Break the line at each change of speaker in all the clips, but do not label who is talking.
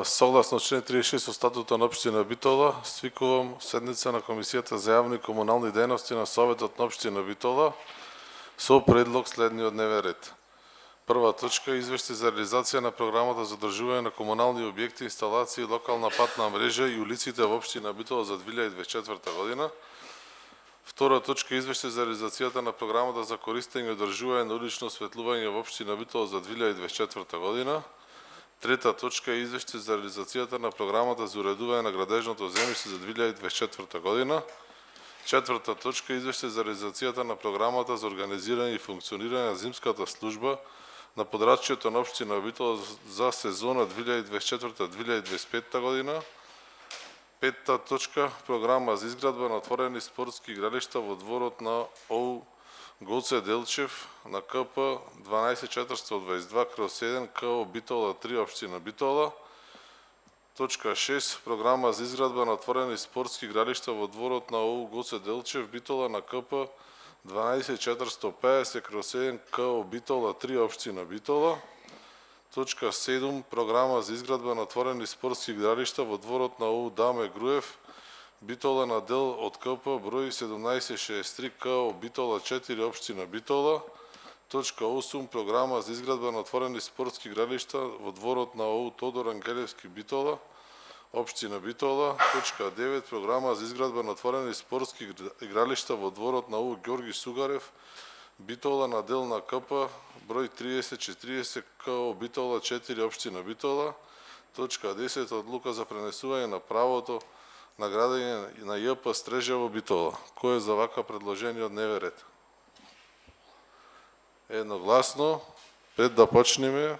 Согласно член 36 од статутот на општина Битола, свикувам седница на Комисијата за јавни и комунални дејности на Советот на општина Битола со предлог следниот дневен ред. Прва точка – извештај за реализација на програмата за одржување на комунални објекти, инсталации, локална патна мрежа и улиците во општина Битола за 2024 година. Втора точка – извештај за реализацијата на програмата за користење и одржување на улично осветлување во општина Битола за 2024 година. Трета точка е извештај за реализацијата на програмата за уредување на градежното земјиште за 2024 година. Четврта точка е извештај за реализацијата на програмата за организирање и функционирање на зимската служба на подрачјето на општина Битола за сезона 2024-2025 година. Петта точка – програма за изградба на отворени спортски игралишта во дворот на ОУ Гоце Делчев на КП 12422/7 КО Битола 3 општина Битола. Точка 6. Програма за изградба на отворени спортски игралишта во дворот на ОУ Гоце Делчев Битола на КП 12450/7 КО Битола 3 општина Битола. Точка 7. Програма за изградба на отворени спортски игралишта во дворот на ОУ Даме Груев Битола на дел од КП број 1763 КО Битола 4 општина Битола. Точка 8. Програма за изградба на отворени спортски игралишта во дворот на ОУ Тодор Ангелевски Битола општина Битола. Точка 9. Програма за изградба на отворени спортски игралишта во дворот на ОУ Ѓорги Сугарев Битола на дел на КП број 3040 КО Битола 4 општина Битола. Точка 10. Одлука за пренесување на правото на градење на ЈП Стрежево Битола. Кој е за вака предложениот дневен ред? Едногласно. Пред да почнеме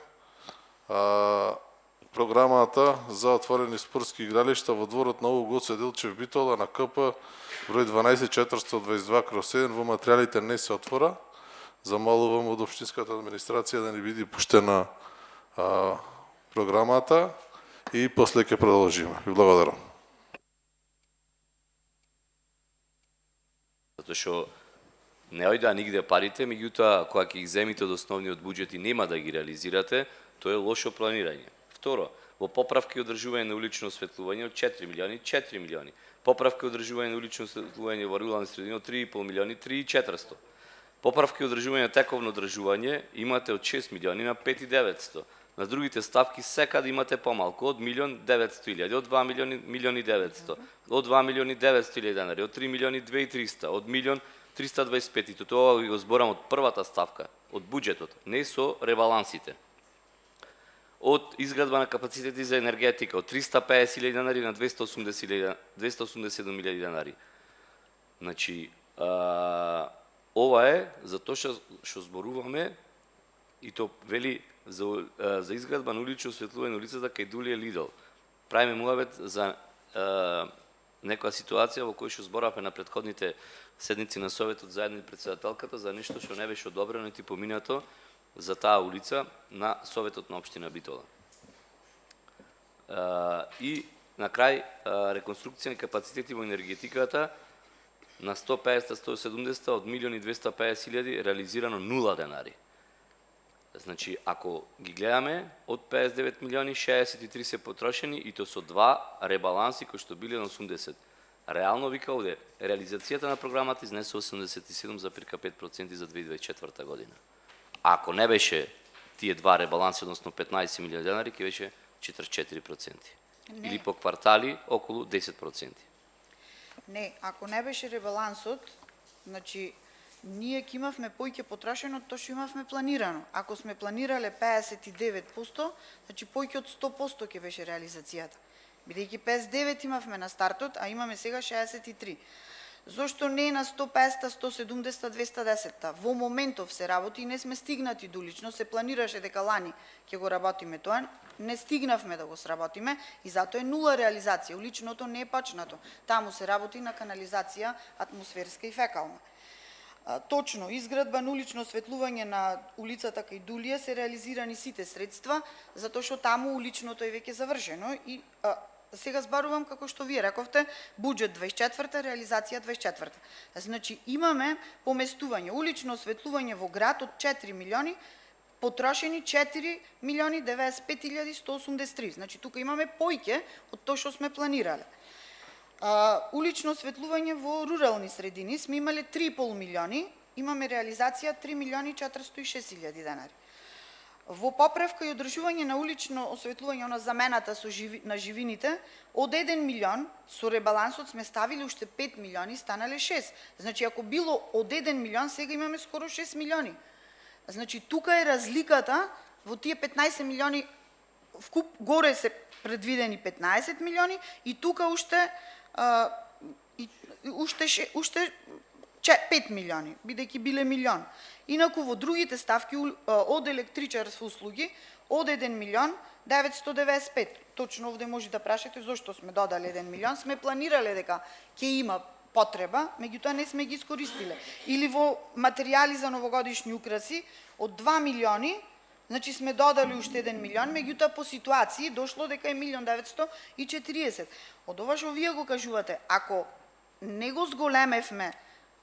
програмата за отворени спортски игралишта во дворот на ОУ Гоце Делчев Битола на КП број 12422/7 во материјалите не се отвора. Замолувам од општинската администрација да ни биде пуштена програмата и после ќе продолжиме. Ви благодарам.
Затоа што не ојдаа нигде парите, меѓутоа кога ќе ги земите од основниот буџет и нема да ги реализирате, тоа е лошо планирање. Второ, во поправки и одржување на улично осветлување од 4 милиони, 4 милиони. Поправки и одржување на улично осветлување во рурални средини од 3,5 милиони, 3,400. Поправки и одржување на тековно одржување имате од 6 милиони на 5,900. На другите ставки секаде имате помалку, од 1.900.000, од 2 милиони 900, од 2 милиони 900.000 денари, од 3 милиони 2.300, од 1.325.000. И тоа го зборам од првата ставка, од буџетот, не со ребалансите. Од изградба на капацитети за енергетика, од 350.000 денари на 287.000 денари. Значи, ова е затоа што зборуваме и то вели за изградба на улично осветлување на улицата кај Дулија Лидл. Правиме муавет за некоја ситуација во која што зборавме на претходните седници на Советот заедно и председателката за нешто што не беше одобрено нити поминато за таа улица на Советот на општина Битола. И на крај реконструкција на капацитети во енергетиката на 150-170 од 1.250.000 реализирано 0 денари. Значи, ако ги гледаме, од 59 милиони, 63 се потрошени и то со два ребаланси кои што биле на 80. Реално вика овде, реализацијата на програмата изнесе 87,5% за 2024 година. Ако не беше тие два ребаланси, односно 15 милиони денари, ќе беше 44%. Не. Или по квартали околу 10%.
Не, ако не беше ребалансот, значи ние ќе имавме поиќе потрошено тоа што имавме планирано. Ако сме планирале 59%, значи поиќе од 100% ќе беше реализацијата. Бидејќи 59 имавме на стартот, а имаме сега 63. Зошто не на 150, 170, 210? Во моментов се работи и не сме стигнати до улично, се планираше дека лани ќе го работиме тоа, не стигнавме да го сработиме и затоа е нула реализација. Уличното не е почнато. Таму се работи на канализација атмосферска и фекална. Точно, изградба на улично осветлување на улицата кај Дулија се реализирани сите средства, затоа што таму уличното е веќе завршено и сега збарувам како што вие рековте, буџет 24-та, реализација 24-та. Значи имаме поместување улично осветлување во град од 4 милиони потрошени 4.095.183. Значи тука имаме поиќе од тоа што сме планирале. Улично осветлување во рурални средини сме имале 3,5 милиони, имаме реализација 3.406.000 денари. Во поправка и одржување на улично осветлување на замената на живините, од 1 милион со ребалансот сме ставили уште 5 милиони, станале 6. Значи ако било од 1 милион, сега имаме скоро 6 милиони. Значи тука е разликата во тие 15 милиони, вкуп горе се предвидени 15 милиони и тука уште 5 милиони, бидејќи биле милион. Инаку во другите ставки од електричарски услуги од 1 милион 995. Точно овде може да прашате зошто сме додали 1 милион, сме планирале дека ќе има потреба, меѓутоа не сме ги искористиле. Или во материјали за новогодишни украси од 2 милиони, значи сме додали уште 1 милион, меѓутоа по ситуации дошло дека е 1.940. Од ова што вие го кажувате, ако не го зголемевме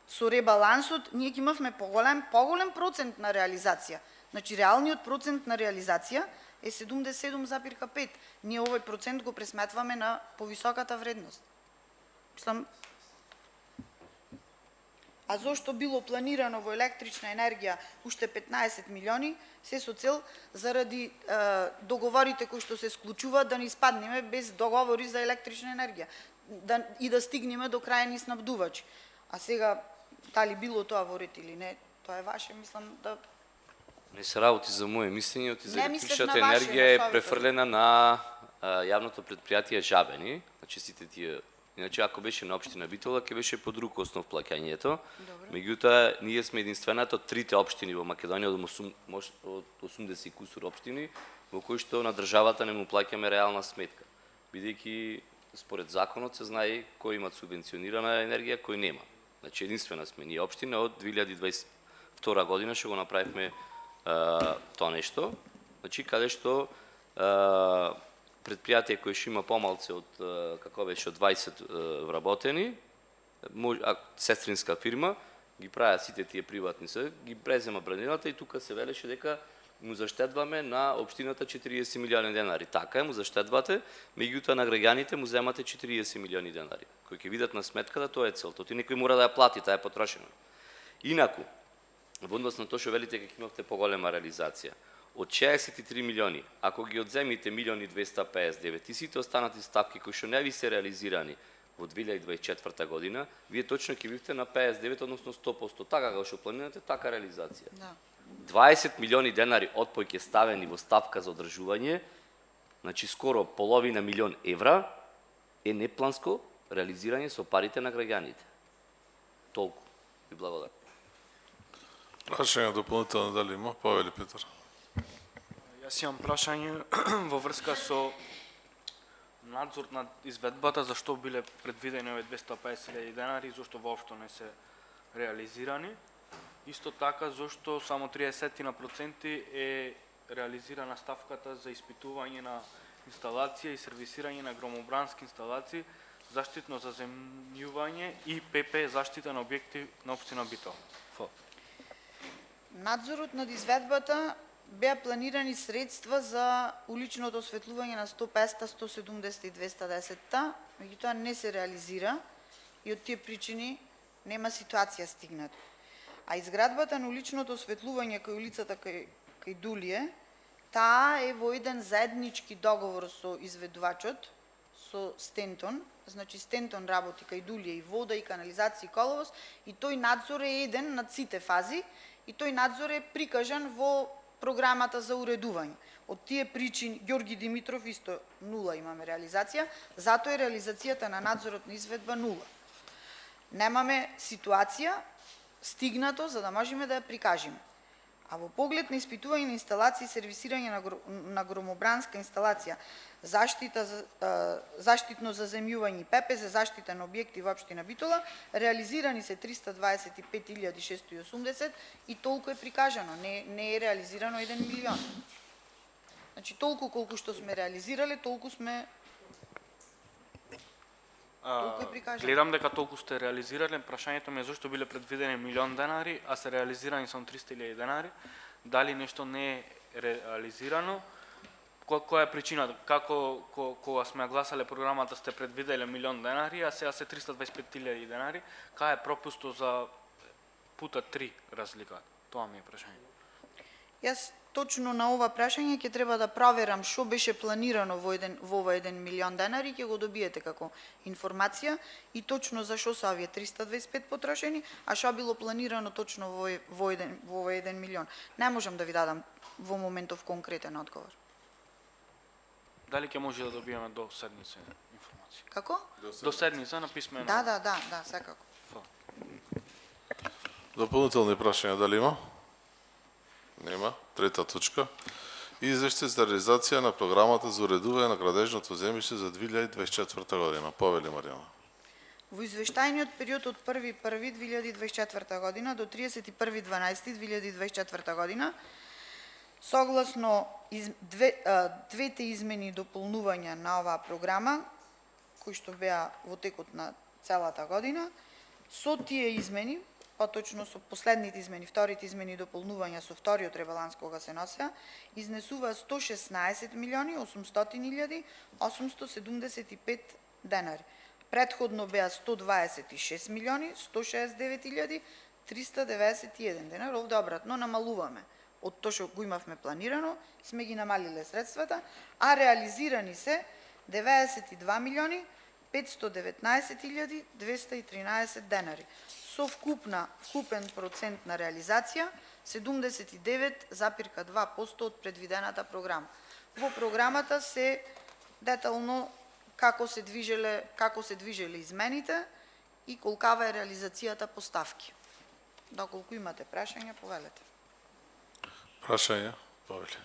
со ребалансот, ние ќе имавме поголем процент на реализација. Значи реалниот процент на реализација е 77,5. Ние овој процент го пресметваме на повисоката вредност. Мислам, а зошто било планирано во електрична енергија уште 15 милиони, се со цел заради договорите кои што се склучуваат да не испаднеме без договори за електрична енергија и да стигнеме до крајни снабдувачи. А сега, дали било тоа во ред или не, тоа е ваше, мислам да...
Не се работи за моје мислење, оти за
Не мислев
електричната
на ваше,
енергија е
на
префрлена на јавното предпријатие Жабени, значи сите тие. Иначе ако беше на општина Битола, ќе беше по друг основ плаќањето. Меѓутоа, ние сме единствената од трите општини во Македонија, од 80 кусур општини, во кои што на државата не му плаќаме реална сметка. Бидејќи според законот се знае кои имат субвенционирана енергија, кои нема. Значи единствена сме ние општина од 2022 година што го направивме тоа нешто. Значи каде што предпријатие кој што има помалце од како беше од 20 вработени, сестринска фирма, ги прават сите тие приватни ги презема бранилата и тука се велеше дека му заштедваме на општината 40 милиони денари. Така е, му заштедвате, меѓутоа на граѓаните му земате 40 милиони денари. Кои ќе видат на сметката, тоа е целта. Ти некој мора да ја плати, таа е потрошена. Инаку, во однос на тоа што велите дека имавте поголема реализација, од 63 милиони, ако ги одземите 1.259 и сите останати ставки кои што не ви се реализирани во 2024 година, вие точно ќе бивте на 59, односно 100%. Така како што планирате, така реализација.
Да.
20 милиони денари отпојќе ставени во ставка за одржување, значи скоро половина милион евра, е непланско реализирање со парите на граѓаните. Толку. Ви благодарам.
Прашање дополнително дали има? Повели Петар.
Јас имам прашање во врска со надзор над изведбата, зашто биле предвидени овие 250.000 денари, зашто воопшто не се реализирани. Исто така, зашто само 30% е реализирана ставката за испитување на инсталација и сервисирање на громобрански инсталации, заштитно заземјување и ПП заштита на објекти на општина Битола.
Надзорот над изведбата беа планирани средства за уличното осветлување на 100, 170 и 210, меѓутоа не се реализира и од тие причини нема ситуација стигната. А изградбата на уличното осветлување кај улицата кај Дулие, таа е во еден заеднички договор со изведувачот, со Стентон, значи Стентон работи кај Дулие и вода, и канализација, и коловоз, и тој надзор е еден над сите фази, и тој надзор е прикажан во програмата за уредување. Од тие причини, Ѓорги Димитров исто 0 имаме реализација, затоа е реализацијата на надзорот на изведба 0. Немаме ситуација стигнато за да можеме да ја прикажеме. А во поглед на испитување на инсталации, сервисирање на громобранска инсталација, заштитно заземјување и ПП за заштита на објекти во општина Битола, реализирани се 325.680 и толку е прикажано, не е реализирано 1 милион. Значи толку колку што сме реализирале, толку сме толку е прикажано.
Гледам дека толку сте реализирале, прашањето ми е зашто биле предвидени 1 милион денари, а се реализирани само 300.000 денари. дали нешто не е реализирано, која е причината? Како кога сме гласале програмата сте предвиделе 1.000.000 денари, а сега се 325.000 денари, кај е пропустот за пута 3 разлика? Тоа ми е прашање.
Јас точно на ова прашање ќе треба да проверам што беше планирано во ова 1.000.000 денари, ќе го добиете како информација и точно за што се овие 325 потрошени, а што било планирано точно во ова 1.000.000. Не можам да ви дадам во моментов конкретен одговор.
Дали ќе може да добиеме до седница информација?
Како?
До седница на писмено.
Да, секако.
Дополнителни прашања дали има? Нема. Трета точка. Извештај за реализација на програмата за уредување на градежното земјиште за 2024 година. Повели Маријана.
Во извештајниот период од 1.1.2024 година до 31.12.2024 година, согласно двете измени и дополнувања на оваа програма, кои што беа во текот на целата година, со тие измени, поточно со последните измени, вторите измени и дополнувања со вториот ребаланс кога се носеа, изнесува 116.800.875 денари. Предходно беа 126.169.391 денари. Овде обратно намалуваме. Од тоа што го имавме планирано, сме ги намалиле средствата, а реализирани се 92.519.213 денари. Со вкупен процент на реализација 79,2% од предвидената програма. Во програмата се детално како се движеле измените и колкава е реализацијата по ставки. Доколку имате прашања, повелете.
Прашање, повели.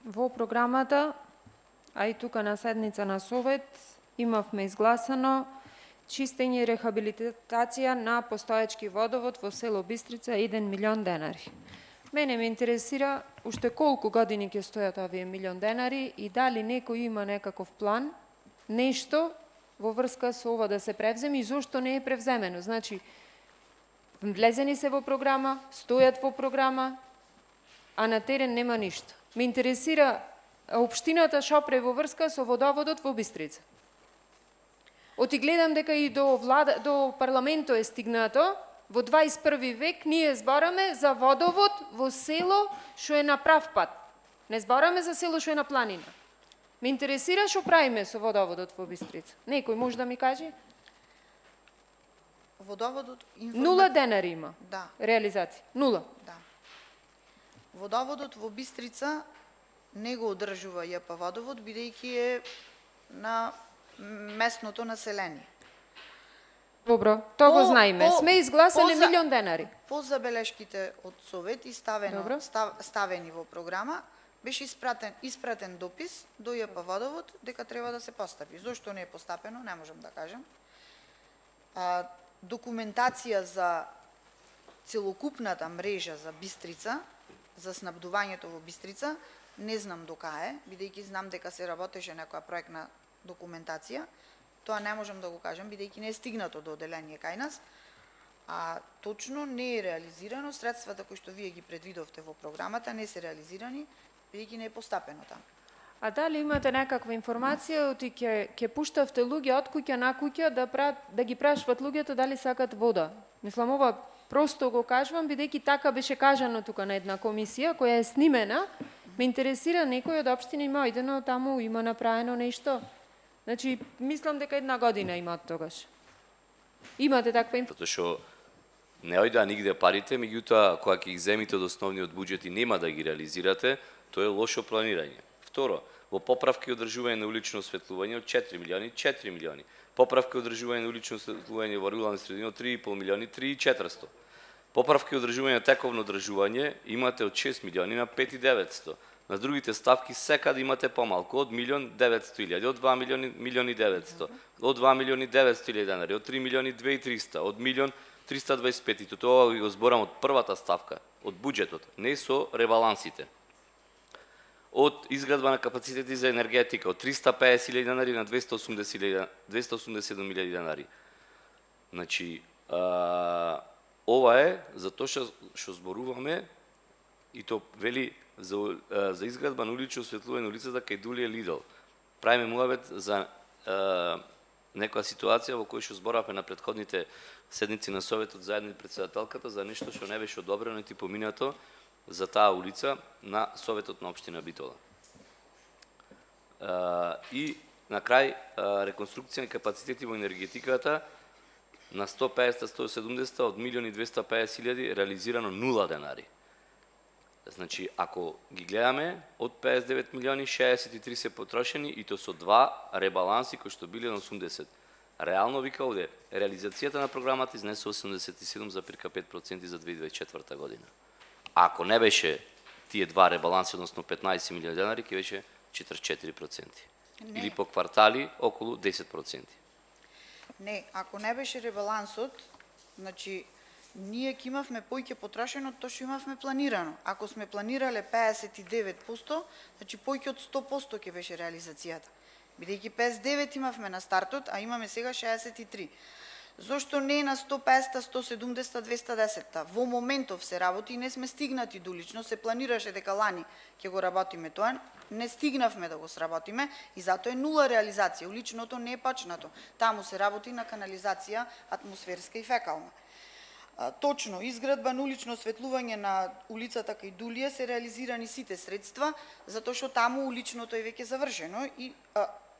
Во програмата, а и тука на седница на Совет, имавме изгласано чистење и рехабилитација на постоечки водовод во село Бистрица 1.000.000 денари. Мене ме интересира уште колку години ќе стојат овие 1.000.000 денари и дали некој има некаков план, нешто во врска со ова да се превземе и зошто не е превземено. Значи, влезени се во програма, стојат во програма, а на терен нема ништо. Ме интересира општината што прави во врска со водоводот во Бистрица. Оти гледам дека и до парламентот е стигнато, во 21 век ние збораме за водовод во село што е на прав пат. Не збораме за село што е на планина. Ме интересира што правиме со водоводот во Бистрица. Некој може да ми каже?
Водоводот
0 денари има.
Да.
Реализација. 0.
Да. Водоводот во Бистрица не го одржува ЈП водовод, бидејќи е на местното население.
Добро, тоа го знаеме. Сме изгласале 1.000.000 денари.
По забелешките од Совет и ставени во програма, беше испратен допис до ЈП водовод дека треба да се постапи. Зошто не е постапено, не можам да кажам. Документација за целокупната мрежа за Бистрица, за снабдувањето во Бистрица, не знам до кај е, бидејќи знам дека се работеше некоја проектна документација. Тоа не можам да го кажам, бидејќи не е стигнато до оделение кај нас, а точно не е реализирано. Средствата кои што вие ги предвидовте во програмата не се реализирани, бидејќи не е постапено таму.
А дали имате некаква информација, оти ќе пуштавте луѓе од куќа на куќа да ги прашуват луѓето дали сакат вода? Мислам, ова просто го кажувам, бидејќи така беше кажано тука на една комисија која е снимена. Ме интересира некој од општина има идено таму, има направено нешто. Значи, мислам дека 1 година има од тогаш. Имате таква информација?
Затоа што не ојдоа нигде парите, меѓутоа кога ќе ги земите од основниот буџет и нема да ги реализирате, тоа е лошо планирање. Второ, во поправки и одржување на улично осветлување од 4 милиони, 4 милиони. Поправки и одржување на улично осветлување во рурални средини од 3,5 милиони, 3,400. Поправки и одржување на тековно одржување имате од 6 милиони на 5,900. На другите ставки секаде имате помалку, од 1.900.000, од 2 милиони 900, од 2 милиони 900.000 денари, од 3 милиони 2.300, од 1.325.000. Тоа го зборам од првата ставка, од буџетот, не со ребалансите. Од изградба на капацитети за енергетика, од 350.000 денари на 287.000 денари. Значи, ова е затоа што зборуваме и то вели за изградба на улично осветлување на улицата кај Дулија Лидл. Правиме муавет за некоја ситуација во која што зборавме на претходните седници на Советот заедно и председателката за нешто што не беше одобрено нити поминато за таа улица на Советот на општина Битола. И на крај реконструкција на капацитети во енергетиката на 150-170 од 1.250.000 реализирано 0 денари. Значи, ако ги гледаме, од 59 милиони, 63 се потрошени и то со 2 ребаланси кои што биле на 80. Реално вика овде, реализацијата на програмата изнесе 87,5% за 2024 година. Ако не беше тие 2 ребаланси, односно 15 милиони денари, ќе беше 44%. Или по квартали околу 10%.
Не, ако не беше ребалансот, значи ние ќе имавме поиќе потрошено од тоа што имавме планирано. Ако сме планирале 59%, значи поиќе од 100% ќе беше реализацијата. Бидејќи 59 имавме на стартот, а имаме сега 63. Зошто не на 150, 170, 210? Во моментов се работи и не сме стигнати до улично, се планираше дека лани ќе го работиме тоа, не стигнавме да го сработиме и затоа е 0 реализација. Уличното не е почнато. Таму се работи на канализација атмосферска и фекална. Точно, изградба на улично осветлување на улицата кај Дулија се реализирани сите средства, затоа што таму уличното е веќе завршено и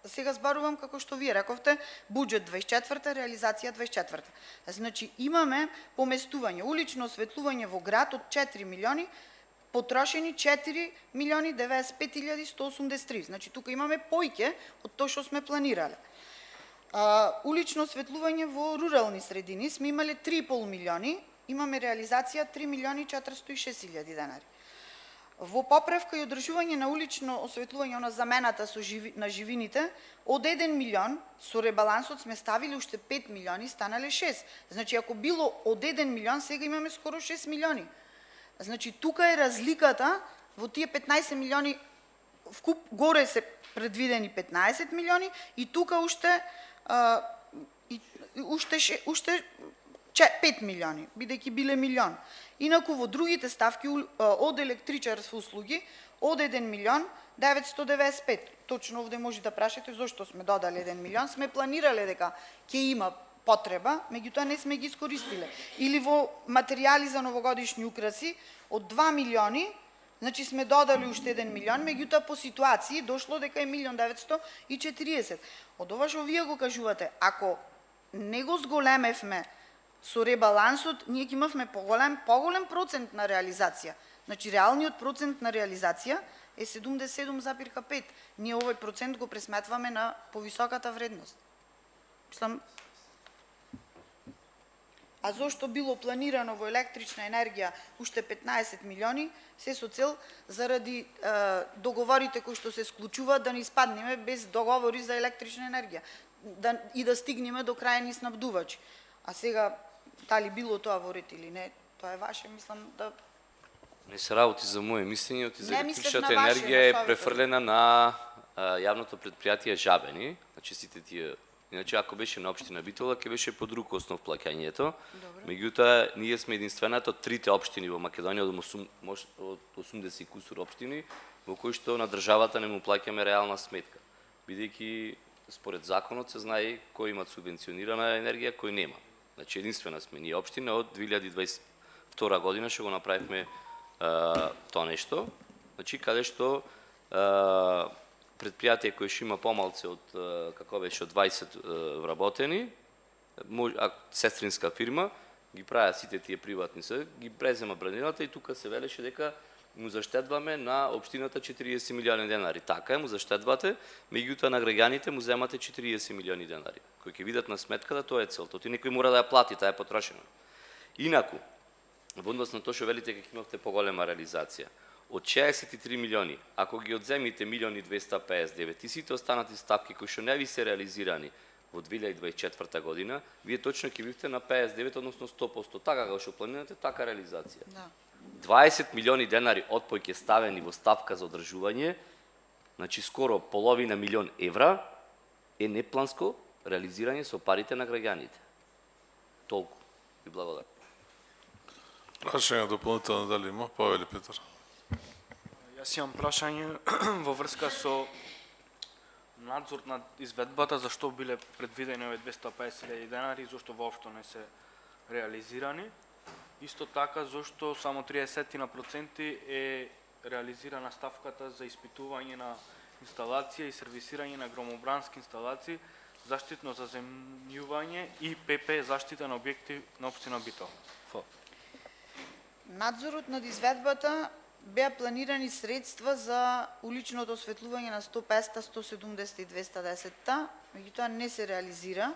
сега збарувам како што вие рековте, буџет 24-та, реализација 24-та. Значи имаме поместување, улично осветлување во град од 4 милиони, потрошени 4.095.183. Значи тука имаме поиќе од тоа што сме планирале. Улично осветлување во рурални средини сме имале 3,5 милиони, имаме реализација 3.406.000 денари. Во поправка и одржување на улично осветлување на замената на живините, од 1 милион со ребалансот сме ставили уште 5 милиони, станале 6. Значи ако било од 1 милион, сега имаме скоро 6 милиони. Значи тука е разликата во тие 15 милиони, вкуп горе се предвидени 15 милиони и тука уште 5 милиони, бидејќи биле милион. Инаку во другите ставки од електричарски услуги од 1 милион 995. Точно овде може да прашате зошто сме додали 1 милион, сме планирале дека ќе има потреба, меѓутоа не сме ги искористиле. Или во материјали за новогодишни украси од 2 милиони, значи сме додали уште 1 милион, меѓутоа по ситуации дошло дека е 1.940. Од ова што вие го кажувате, ако не го зголемевме со ребалансот, ние ќе имавме поголем процент на реализација. Значи реалниот процент на реализација е 77,5. Ние овој процент го пресметваме на повисоката вредност. Мислам, а зошто било планирано во електрична енергија уште 15 милиони, се со цел заради договорите кои што се склучуваат да не испаднеме без договори за електрична енергија и да стигнеме до крајни снабдувачи. А сега, дали било тоа во ред или не, тоа е ваше, мислам да...
Не се работи за моје мислење, оти за
Не мислев
електричната
на ваше,
енергија е
на
префрлена на јавното предпријатие Жабени, значи сите тие. Иначе ако беше на општина Битола, ќе беше по друг основ плаќањето. Меѓутоа, ние сме единствената од трите општини во Македонија од 80 кусур општини во кои што на државата не му плаќаме реална сметка, бидејќи според законот се знае кои имат субвенционирана енергија, кои нема. Значи единствена сме ние општина од 2022 година што го направивме тоа нешто. Значи каде што предпријатие кој што има помалце од како беше од 20 вработени, сестринска фирма ги прави сите тие приватни се, ги презема брандината и тука се велеше дека му заштедваме на општината 40 милиони денари. Така е, му заштедвате, меѓутоа на граѓаните му земате 40 милиони денари. Кои ќе видат на сметката, тоа е целта. Ти некој мора да ја плати, таа е потрошена. Инаку, во однос на тоа што велите дека имавте поголема реализација, од 63 милиони, ако ги одземите 1.259 и сите останати ставки кои што не ви се реализирани во 2024 година, вие точно ќе бивте на 59, односно 100%. Така како што планирате, така реализација.
Да.
20 милиони денари отпој ќе ставени во ставка за одржување, значи скоро половина милион евра е непланско реализирање со парите на граѓаните. Толку. Ви благодарам.
Прашање дополнително дали има? Повели Петар.
Јас имам прашање во врска со надзор над изведбата, зашто биле предвидени овие 250.000 денари, зашто воопшто не се реализирани. Исто така, зашто само 30% е реализирана ставката за испитување на инсталација и сервисирање на громобрански инсталации, заштитно заземјување и ПП заштита на објекти на општина Битола.
Надзорот над изведбата беа планирани средства за уличното осветлување на 100, 500, 170 и 210-та, меѓутоа не се реализира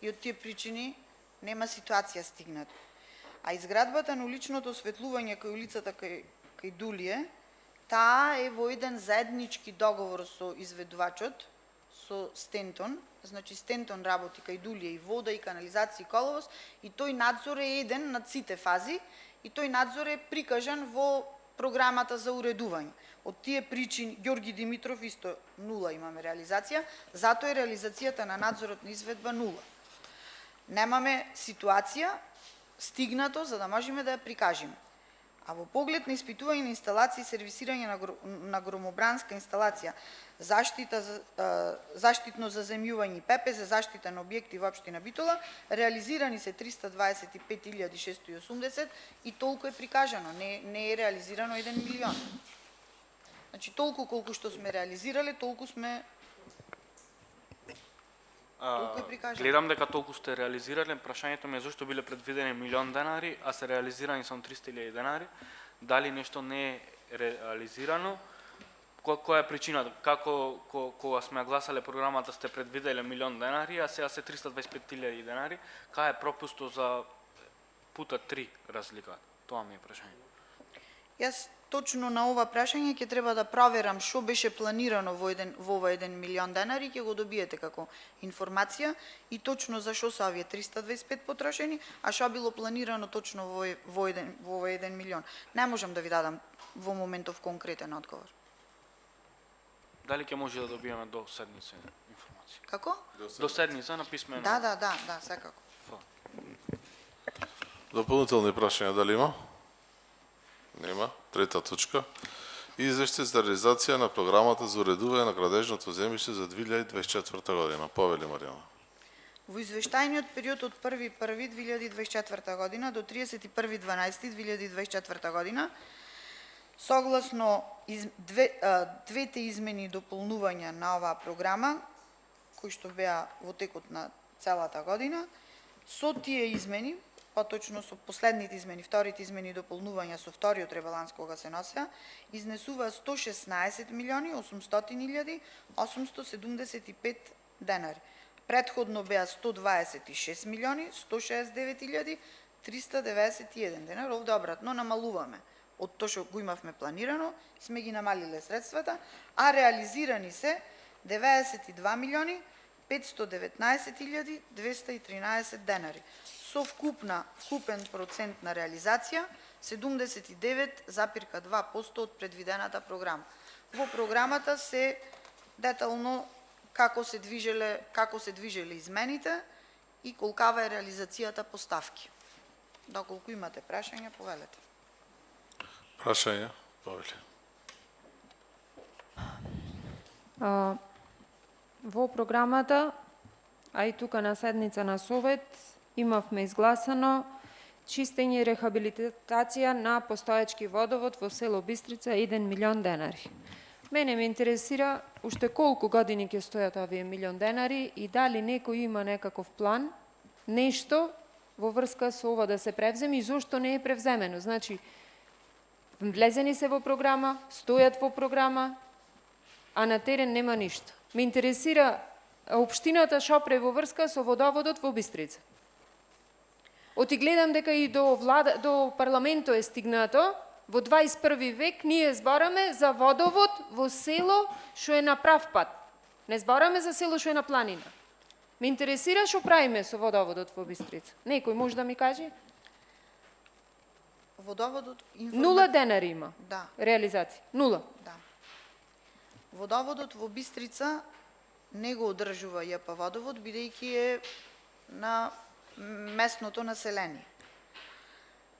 и од тие причини нема ситуација стигнат. А изградбата на уличното осветлување кај улицата кај Дулие, таа е во еден заеднички договор со изведувачот, со Стентон, значи Стентон работи кај Дулие и вода и канализација и коловоз, и тој надзор е еден над сите фази, и тој надзор е прикажан во програмата за уредување. Од тие причини, Ѓорги Димитров исто нула имаме реализација, затоа е реализацијата на надзорот на изведба нула. Немаме ситуација стигнато за да можеме да ја прикажеме. А во поглед на испитување на инсталации и сервисирање на громобранска инсталација, заштитно заземјување и ПП за заштита на објекти во општина Битола, реализирани се 325.680 и толку е прикажано, не е реализирано 1 милион. Значи толку колку што сме реализирале, толку сме толку е прикажано.
Гледам дека толку сте реализирале, прашањето ми е зашто биле предвидени 1 милион денари, а се реализирани само 300.000 денари. Дали нешто не е реализирано? Која е причината? Како кога сме гласале програмата сте предвиделе 1 милион денари, а сега се 325.000 денари? Кај е пропусто за пута 3 разлика? Тоа ми е прашање.
Јас точно на ова прашање ќе треба да проверам што беше планирано во ова 1 милион денари, ќе го добиете како информација и точно за што се овие 325 потрошени, а што било планирано точно во ова 1 милион. Не можам да ви дадам во моментов конкретен одговор.
Дали ќе може да добиеме до седница информација?
Како?
До седница на писмено.
Да, секако.
Дополнителни прашања дали има? Нема. Трета точка. Извештај за реализација на програмата за уредување на градежното земјиште за 2024 година. Повели Маријана.
Во извештајниот период од 1.1.2024 година до 31.12.2024 година, согласно двете измени и дополнувања на оваа програма, кои што беа во текот на целата година, со тие измени, поточно со последните измени, вторите измени и дополнувања со вториот ребаланс кога се носеа, изнесува 116.800.875 денари. Предходно беа 126.169.391 денари. Овде обратно намалуваме од тоа што го имавме планирано, сме ги намалиле средствата, а реализирани се 92.519.213 денари. Со вкупен процент на реализација 79,2% од предвидената програма. Во програмата се детално како се движеле измените и колкава е реализацијата по ставки. Доколку имате прашања, повелете.
Прашање? Повели.
Во програмата, а и тука на седница на Совет, имавме изгласано чистење и рехабилитација на постоечки водовод во село Бистрица 1 милион денари. Мене ме интересира уште колку години ќе стојат овие 1 милион денари и дали некој има некаков план, нешто во врска со ова да се превземе и зошто не е превземено. Значи, влезени се во програма, стојат во програма, а на терен нема ништо. Ме интересира општината што прави во врска со водоводот во Бистрица. Оти гледам дека и до парламентот е стигнато, во 21 век ние збораме за водовод во село што е на прав пат. Не збораме за село што е на планина. Ме интересира што правиме со водоводот во Бистрица. Некој може да ми каже?
Водоводот...
0 денари има.
Да.
Реализација. 0.
Да. Водоводот во Бистрица не го одржува ЈП Водовод, бидејќи е на местното население.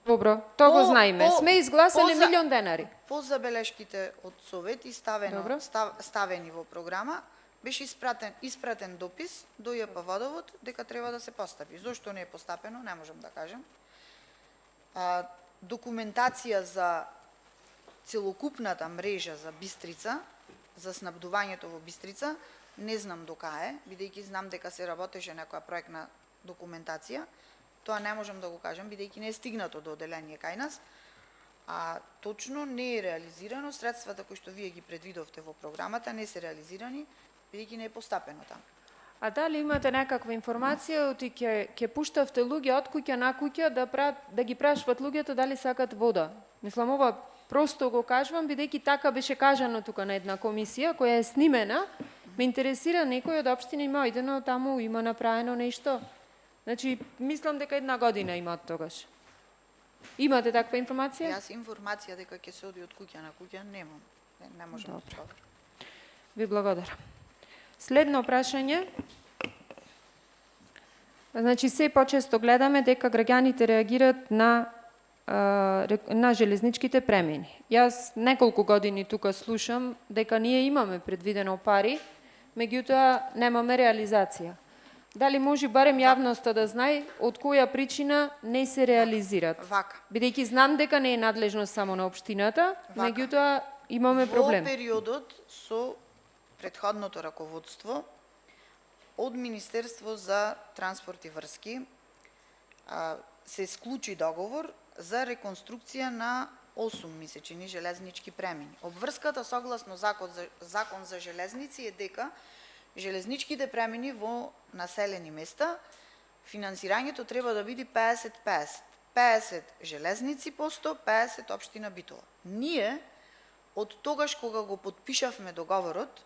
Добро, тоа го
По-
знаеме.
по-
Сме изгласале
по за-
милион денари.
По забелешките од Совет и
Добро.
ставени во програма, беше испратен допис до ЈП Водовод дека треба да се постапи. Зошто не е постапено, не можам да кажам. Документација за целокупната мрежа за Бистрица, за снабдувањето во Бистрица, не знам до кај е, бидејќи знам дека се работеше некоја проектна документација. Тоа не можам да го кажам, бидејќи не е стигнато до оделение кај нас, а точно не е реализирано. Средствата кои што вие ги предвидовте во програмата не се реализирани, бидејќи не е постапено таму.
А дали имате некаква информација оти ќе пуштавте луѓе од куќа на куќа да ги прашват луѓето дали сакат вода? Мислам, ова просто го кажувам, бидејќи така беше кажано тука на една комисија која е снимена. Ме интересира некој од општина има идено таму, има направено нешто. Значи, мислам дека 1 година има од тогаш. Имате таква информација?
Јас информација дека ќе се оди од куќа на куќа немам. Не можам да кажам.
Ви благодарам. Следно прашање. Значи, се почесто гледаме дека граѓаните реагираат на железничките премини. Јас неколку години тука слушам дека ние имаме предвидено пари, меѓутоа немаме реализација. Дали може барем јавноста да знае од која причина не се реализираат?
Вака.
Бидејќи знам дека не е надлежност само на општината,
Вака.
меѓутоа имаме проблем.
Во периодот со претходното раководство од Министерство за транспорт и врски се склучи договор за реконструкција на 8 месечни железнички премини. Обврската согласно закон за железници е дека железничките премини во населени места финансирањето треба да биде 50-50. 50 железници по 100, 50 општина Битола. Ние од тогаш кога го потпишавме договорот,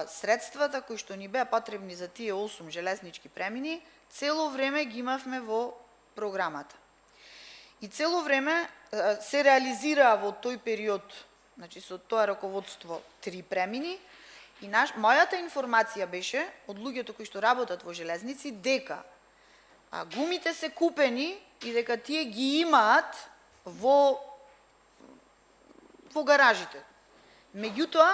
средствата кои што ни беа потребни за тие 8 железнички премини, цело време ги имавме во програмата. И цело време се реализираа во тој период, значи со тоа раководство 3 премини, и мојата информација беше од луѓето кои што работат во железници дека гумите се купени и дека тие ги имаат во гаражите. Меѓутоа,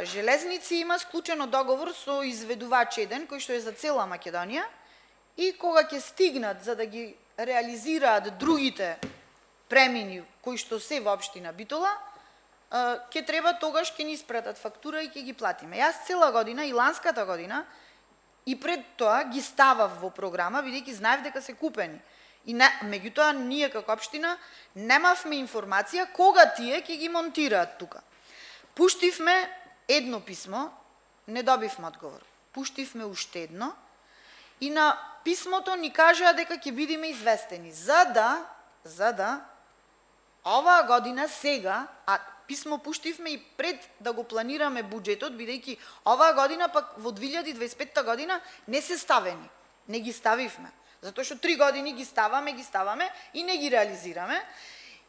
железници има склучено договор со изведувач еден, кој што е за цела Македонија, и кога ќе стигнат за да ги реализираат другите премини кои што се во општина Битола, ќе треба тогаш ќе ни испратат фактура и ќе ги платиме. Јас цела година и ланската година и пред тоа ги ставав во програма, бидејќи знаев дека се купени. И меѓутоа ние како општина немавме информација кога тие ќе ги монтираат тука. Пуштивме едно писмо, не добивме одговор. Пуштивме уште едно и на писмото ни кажаа дека ќе бидеме известени. За да оваа година сега, а писмо пуштивме и пред да го планираме буџетот, бидејќи оваа година пак во 2025 година не се ставени. Не ги ставивме. Затоа што 3 години ги ставаме и не ги реализираме.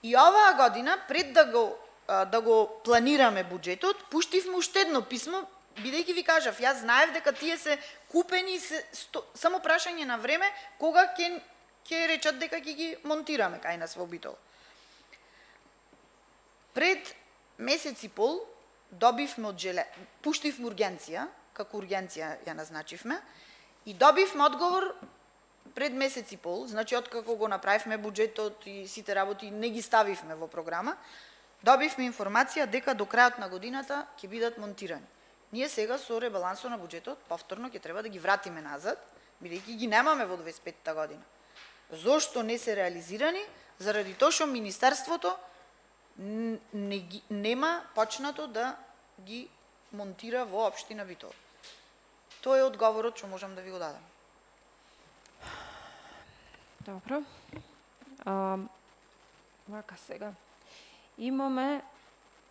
И оваа година пред да го планираме буџетот, пуштивме уште едно писмо, бидејќи ви кажав, јас знаев дека тие се купени и само прашање на време кога ќе речат дека ќе ги монтираме кај нас во Битола. Пред месец и пол добивме пуштивме ургенција, како ургенција ја назначивме, и добивме одговор пред месец и пол, значи откако го направивме буџетот и сите работи не ги ставивме во програма, добивме информација дека до крајот на годината ќе бидат монтирани. Ние сега со ребалансот на буџетот повторно ќе треба да ги вратиме назад, бидејќи ги немаме во 25-та година. Зошто не се реализирани? Заради тоа што Министерството нема почнато да ги монтира во општина Битола. Тоа е одговорот што можам да ви го дадам.
Добро. Вака сега. Имаме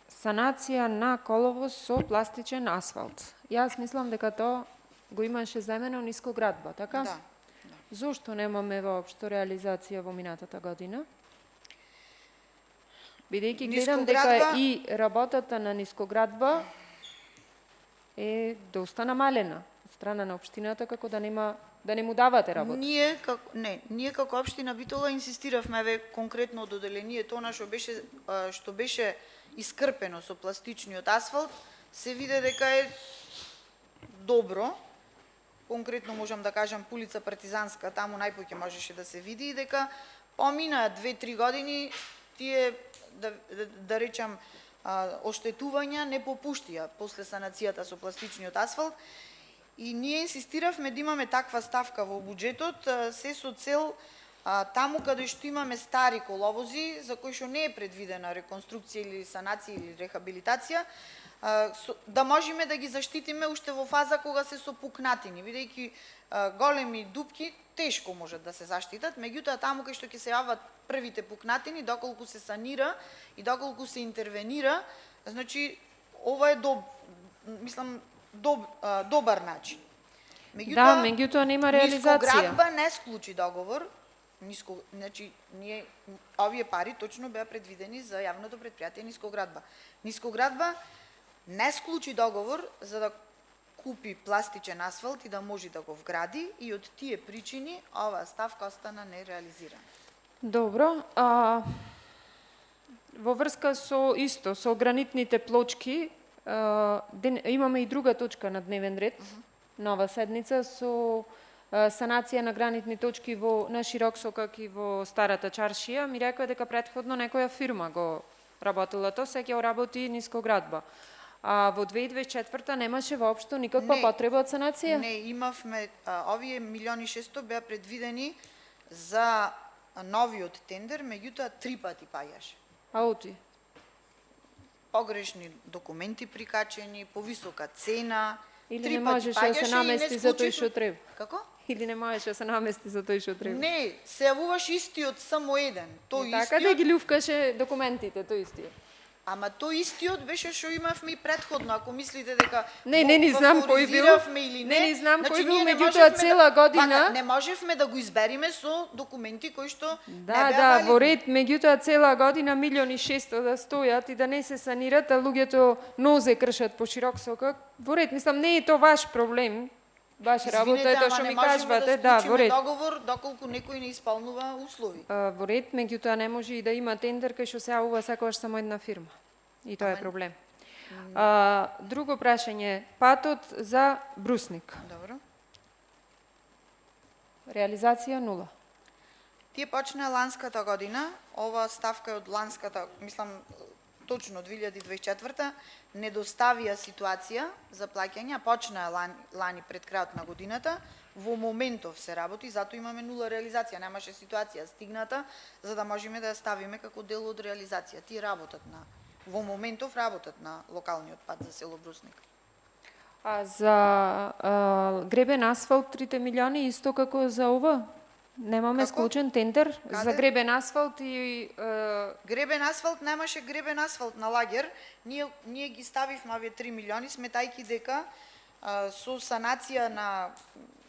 санација на коловоз со пластичен асфалт. Јас мислам дека тоа го имаше земено нискоградба, така?
Да.
Зошто немаме воопшто реализација во минатата година? Бидејќи гледам дека и работата на нискоградба е доста намалена. страна на општината како да не му давате работа.
Ние како општина Битола инсистиравме конкретно од оделението, она што беше искрпено со пластичниот асфалт, се виде дека е добро. Конкретно можам да кажам улица Партизанска, таму најпоќе можеше да се види и дека поминаа 2-3 години тие да речам оштетувања не попуштија после санацијата со пластичниот асфалт. И ние инсистиравме да имаме таква ставка во буџетот, се со цел таму каде што имаме стари коловози, за кои што не е предвидена реконструкција или санација или рехабилитација, да можеме да ги заштитиме уште во фаза кога се со пукнатини, бидејќи големи дупки тешко можат да се заштитат, меѓутоа таму кај што ќе се јават првите пукнатини, доколку се санира и доколку се интервенира, значи ова е добар начин.
Меѓутоа нема реализација.
Нискоградба не склучи договор, значи овие пари точно беа предвидени за јавното претпријатие Нискоградба. Нискоградба не склучи договор за да купи пластичен асфалт и да може да го вгради и од тие причини оваа ставка остана нереализирана.
Добро, во врска со гранитните плочки, имаме и друга точка на дневен ред, нова седница со санација на гранитни точки на Широк сокак и во Старата чаршија. Ми рекоа дека претходно некоја фирма го работела тоа, сега ќе работи Нискоградба. А во 2024 немаше воопшто никаква потреба од санација?
Не, имавме, овие 1.600.000 беа предвидени за новиот тендер, меѓутоа 3 пати паѓаше.
Аути?
Погрешни документи прикачени, повисока цена,
Или не можеше да се намести за тој што треба?
Како?
Или не можеше да се намести за тој што треба?
Не, се јавуваш истиот само еден. Тој
така да ги люфкаше документите, тој истиот.
Ама тој истиот беше што имавме и претходно, ако мислите дека
не ни знам кој бил. Не ни знам кој бил, меѓутоа цела година
не можевме да го избериме со документи кои што
Да, во ред, меѓутоа цела година 1.600.000 да стојат и да не се санират, а луѓето нозе кршат по Широк сокак. Во ред, мислам, не е тоа ваш проблем. Ваша работа е тоа што ми кажувате, да, во ред.
Договор доколку некој не исполнува услови.
Во ред, меѓутоа не може и да има тендер кај што се јавува секогаш само една фирма. И тоа е проблем. Друго прашање, патот за Брусник.
Добро.
Реализација 0.
Тие почна ланската година, ова ставка е од ланската, мислам, точно 2024 не доставија ситуација за плаќање, почна лани пред крајот на годината, во моментов се работи, затоа имаме 0 реализација, немаше ситуација стигната за да можеме да ја ставиме како дел од реализација. Тие работат во моментов работат на локалниот пат за село Брусник.
А за гребен асфалт 3 милиони исто како за ова? Немаме склучен тендер за гребен асфалт и
Гребен асфалт немаше гребен асфалт на лагер. Ние ги ставивме овие 3 милиони сметајќи дека со санација на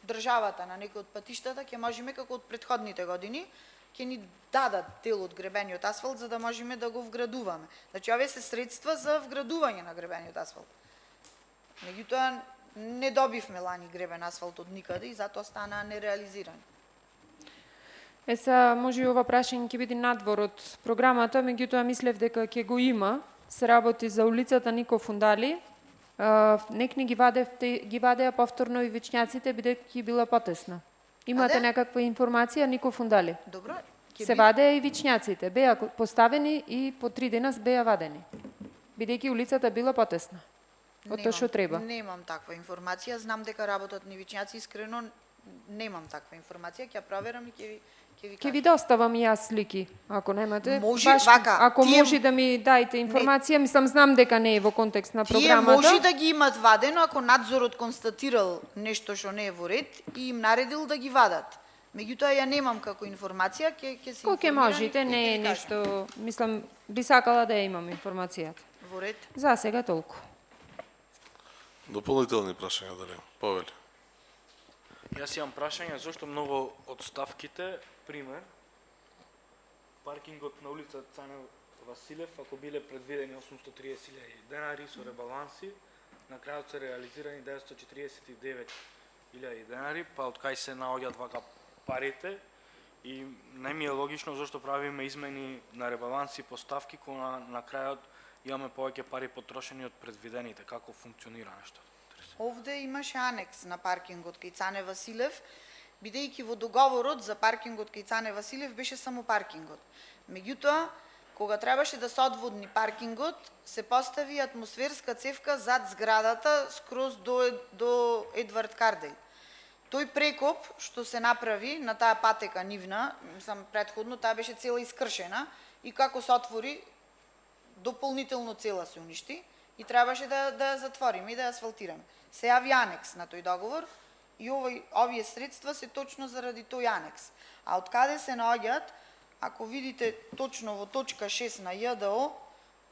државата на некои од патиштата ќе можеме како од претходните години ќе ни дадат дел од гребениот асфалт за да можеме да го вградуваме. Значи овие се средства за вградување на гребениот асфалт. Меѓутоа не добивме лани гребен асфалт од никаде и затоа стана нереализиран.
Може и ова прашање ќе биде надвор од програмата, меѓутоа мислев дека ќе го има. Се работи за улицата Нико Фундали. Некни ги вадеа повторно и вичњаците бидејќи била потесна. Имате некаква информација Нико Фундали?
Добро.
Се вадеа и вичњаците, беа поставени и по 3 дена беа вадени. Бидејќи улицата била потесна. Од тоа што треба.
Немам таква информација, знам дека работат ни вичњаци, искрено немам таква информација, ќе ја проверам и ќе ви кажам.
Ќе ви доставам и јас слики, ако немате.
Ако
може да ми дајте информација, мислам знам дека не е во контекст на програмата.
Тие може да ги имат вадено ако надзорот констатирал нешто што не е во ред и им наредил да ги вадат. Меѓутоа ја немам како информација, ќе се информирам.
Кој можете, не е нешто, мислам би сакала да ја имам информацијата.
Во ред.
За сега толку.
Дополнителни прашања дали повели.
Јас имам прашање зошто многу од ставките, пример, паркингот на улица Цане Василев, ако биле предвидени 830.000 денари со ребаланси, на крајот се реализирани 949 илјади денари, па од кај се наоѓаат вака парите и не ми е логично зашто правиме измени на ребаланси по ставки кога на крајот имаме повеќе пари потрошени од предвидените. Како функционира нешто?
Овде имаше анекс на паркингот кај Цане Василев, бидејќи во договорот за паркингот кај Цане Василев беше само паркингот. Меѓутоа, кога требаше да се одводни паркингот, се постави атмосферска цевка зад зградата скроз до Едвард Кардеј. Тој прекоп што се направи на таа патека нивна, мислам претходно, таа беше цела искршена и како се отвори, дополнително цела се уништи и требаше да ја затвориме и да ја асфалтираме. Се јави анекс на тој договор и овие средства се точно заради тој анекс. А од каде се наоѓаат, ако видите точно во точка 6 на ЈДО,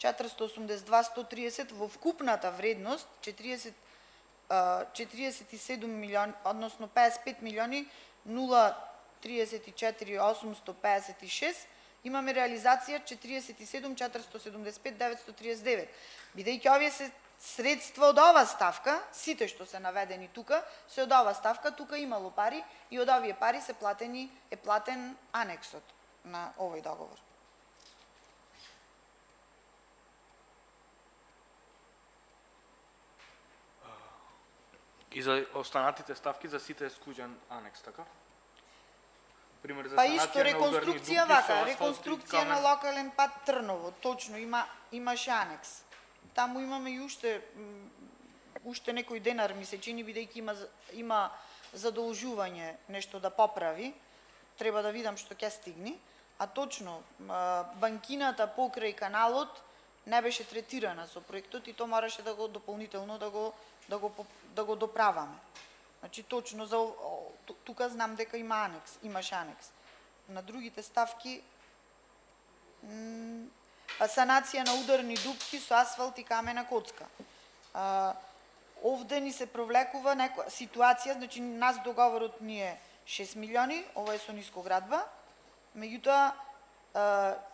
482.130 во вкупната вредност 47 милиони, односно 55 милиони 034.856, имаме реализација 47.475.939. Бидејќи овие се средства од ова ставка, сите што се наведени тука, се од ова ставка, тука имало пари и од овие пари е платен анексот на овој договор.
И за останатите ставки за сите е скужен анекс, така? Пример за
Па
санација
исто
на ударни
реконструкција
дупки со
вака,
асфалт и
реконструкција на
камен.
локален пат Трново, точно имаше анекс. Таму имаме и уште некој денар ми се чини, бидејќи има задолжување нешто да поправи. Треба да видам што ќе стигне. А точно, банкината покрај каналот не беше третирана со проектот и то мораше да го дополнително да го доправаме. Значи точно за тука знам дека имаше анекс. На другите ставки санација на ударни дупки со асфалт и камена коцка. Овде ни се провлекува некоја ситуација, значи нас договорот ни е 6 милиони, ова е со нискоградба, меѓутоа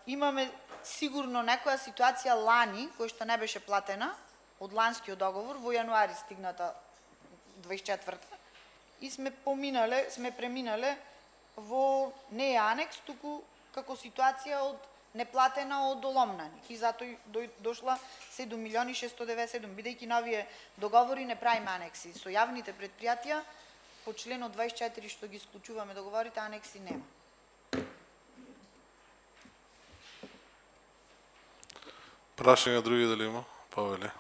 имаме сигурно некоја ситуација лани, која што не беше платена од ланскиот договор, во јануари стигната 24-та, и сме преминале во не е анекс, туку како ситуација од неплатена од Оломнани. И затоа дошла 7 милиони 697, бидејќи новие договори не правиме анекси. Со јавните предпријатија, по членот 24 што ги исклучуваме договорите, анекси нема.
Прашања други дали има? Павеле.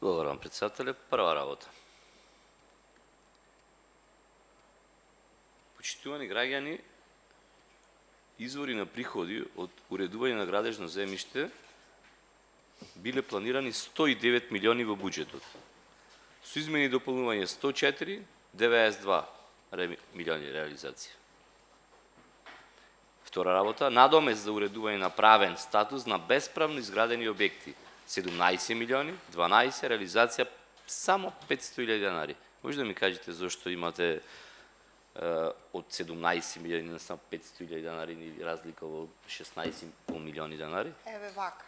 Благодарам, председателе. Прва работа. Почитувани граѓани, извори на приходи од уредување на градежно земјиште биле планирани 109 милиони во буџетот. Со измени и дополнување 104, 92 милиони реализација. Втора работа, надомест за уредување на правен статус на бесправно изградени објекти, 17 милиони, 12 реализација само 500.000 денари. Може да ми кажете зошто имате од 17 милиони на само 500.000 денари или разлика во 16,5 милиони денари?
Еве вака.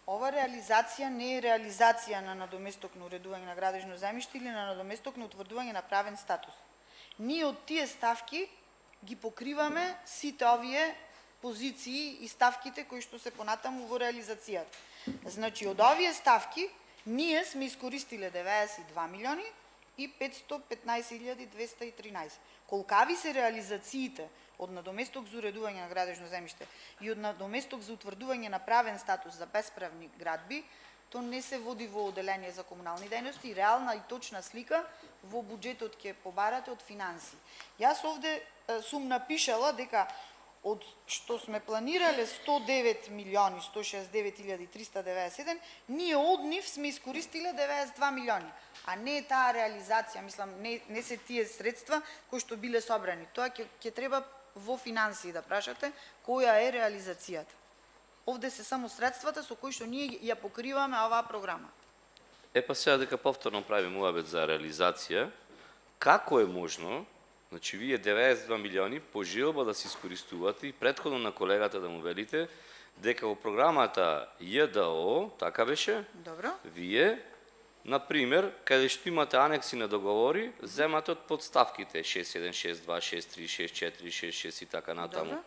Ова реализација не е реализација на надоместок на уредување на градежно земјиште или на надоместок на утврдување на правен статус. Ние од тие ставки ги покриваме сите овие позиции и ставките кои што се понатаму во реализацијата. Значи, од овие ставки, ние сме искористиле 92 милиони и 515.213. Колкави се реализациите од надоместок за уредување на градежно земјиште и од надоместок за утврдување на правен статус за бесправни градби, то не се води во оделение за комунални дејности и реална и точна слика во буџетот ќе побарате од финанси. Јас овде сум напишала дека од што сме планирале 109 милиони 169.397, ние од нив сме искористиле 92 милиони, а не е таа реализација, мислам, не се тие средства кои што биле собрани. Тоа ќе треба во финансии да прашате која е реализацијата. Овде се само средствата со кои што ние ја покриваме оваа програма.
Па сега дека повторно правим муабет за реализација, како е можно, значи вие 92 милиони по желба да се искористувате и претходно на колегата да му велите дека во програмата ЈДО, така беше?
Добро.
Вие Например, каде што имате анекси на договори, земате од подставките 6162, 63, 64, 66 и така натаму.
Добро.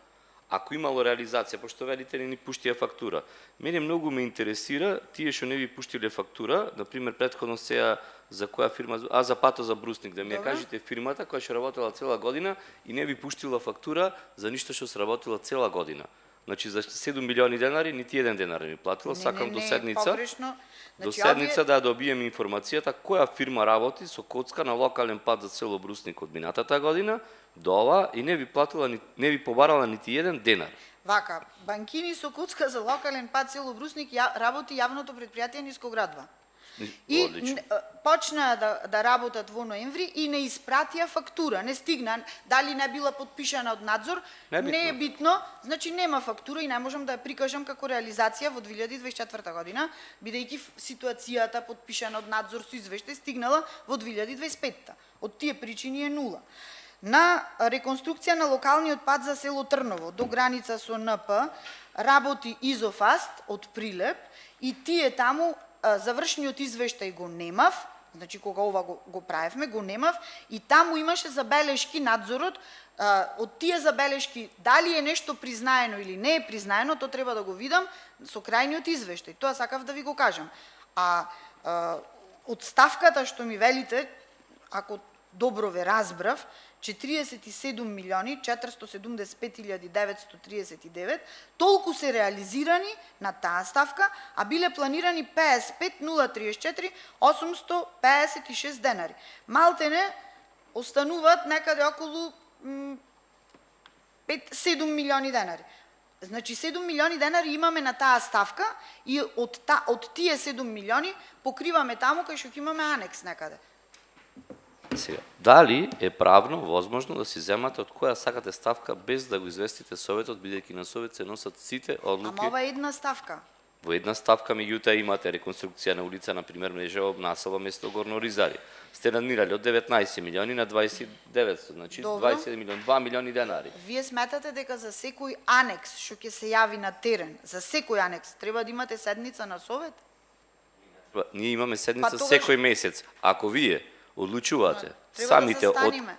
Ако имало реализација, пошто велите не ни пуштија фактура. Мене многу ме интересира тие што не ви пуштиле фактура, например претходно сега за која фирма, за Пато за брусник, да ми ја
Добро.
кажете фирмата која што работела цела година и не ви пуштила фактура за ништо што сработила цела година. Значи за 7 милиони денари нити еден денар не ми платила, сакам до седница.
Погрешно.
До
Значи,
седница да ја добием информацијата која фирма работи со коцка на локален пат за село Брусник од минатата година до ова и не ви платила, не ви побарала нити еден денар.
Вака, банкини со коцка за локален пат село Брусник работи јавното предпријатие Нискоградва. И
Одлично.
почнаа да работат во ноември и не испратија фактура, не стигна, дали не била подпишана од надзор, не е битно, значи нема фактура и не можам да ја прикажам како реализација во 2024 година, бидејќи ситуацијата подпишана од надзор со извештај стигнала во 2025. Од тие причини е нула. На реконструкција на локалниот пат за село Трново до граница со НП работи Изофаст од Прилеп и тие таму завршниот извештај го немав, значи кога ова го правевме, го немав и таму имаше забелешки надзорот, од тие забелешки дали е нешто признаено или не е признаено, то треба да го видам со крајниот извештај. Тоа сакав да ви го кажам. Од ставката што ми велите, ако добро ве разбрав, 47 милиони 475.939, толку се реализирани на таа ставка, а биле планирани 55.034 856 денари. Малтене остануваат некаде околу 7 милиони денари. Значи 7 милиони денари имаме на таа ставка и од тие 7 милиони покриваме таму кај што имаме анекс некаде.
Сега, дали е правно возможно да си земате од која сакате ставка без да го известите Советот, бидејќи на Совет се носат сите одлуки?
Ама ова е една ставка.
Во една ставка, меѓутоа имате реконструкција на улица, например, мрежа об насело место Горно Ризари. Сте надмирали од 19 милиони на 29, значи
Добро.
27 милиони, 2 милиони денари.
Вие сметате дека за секој анекс што ќе се јави на терен, за секој анекс треба да имате седница на Совет?
Ние имаме седница
тогаш-
секој месец. Ако вие одлучувате
Треба
самите
да
од...
се станиме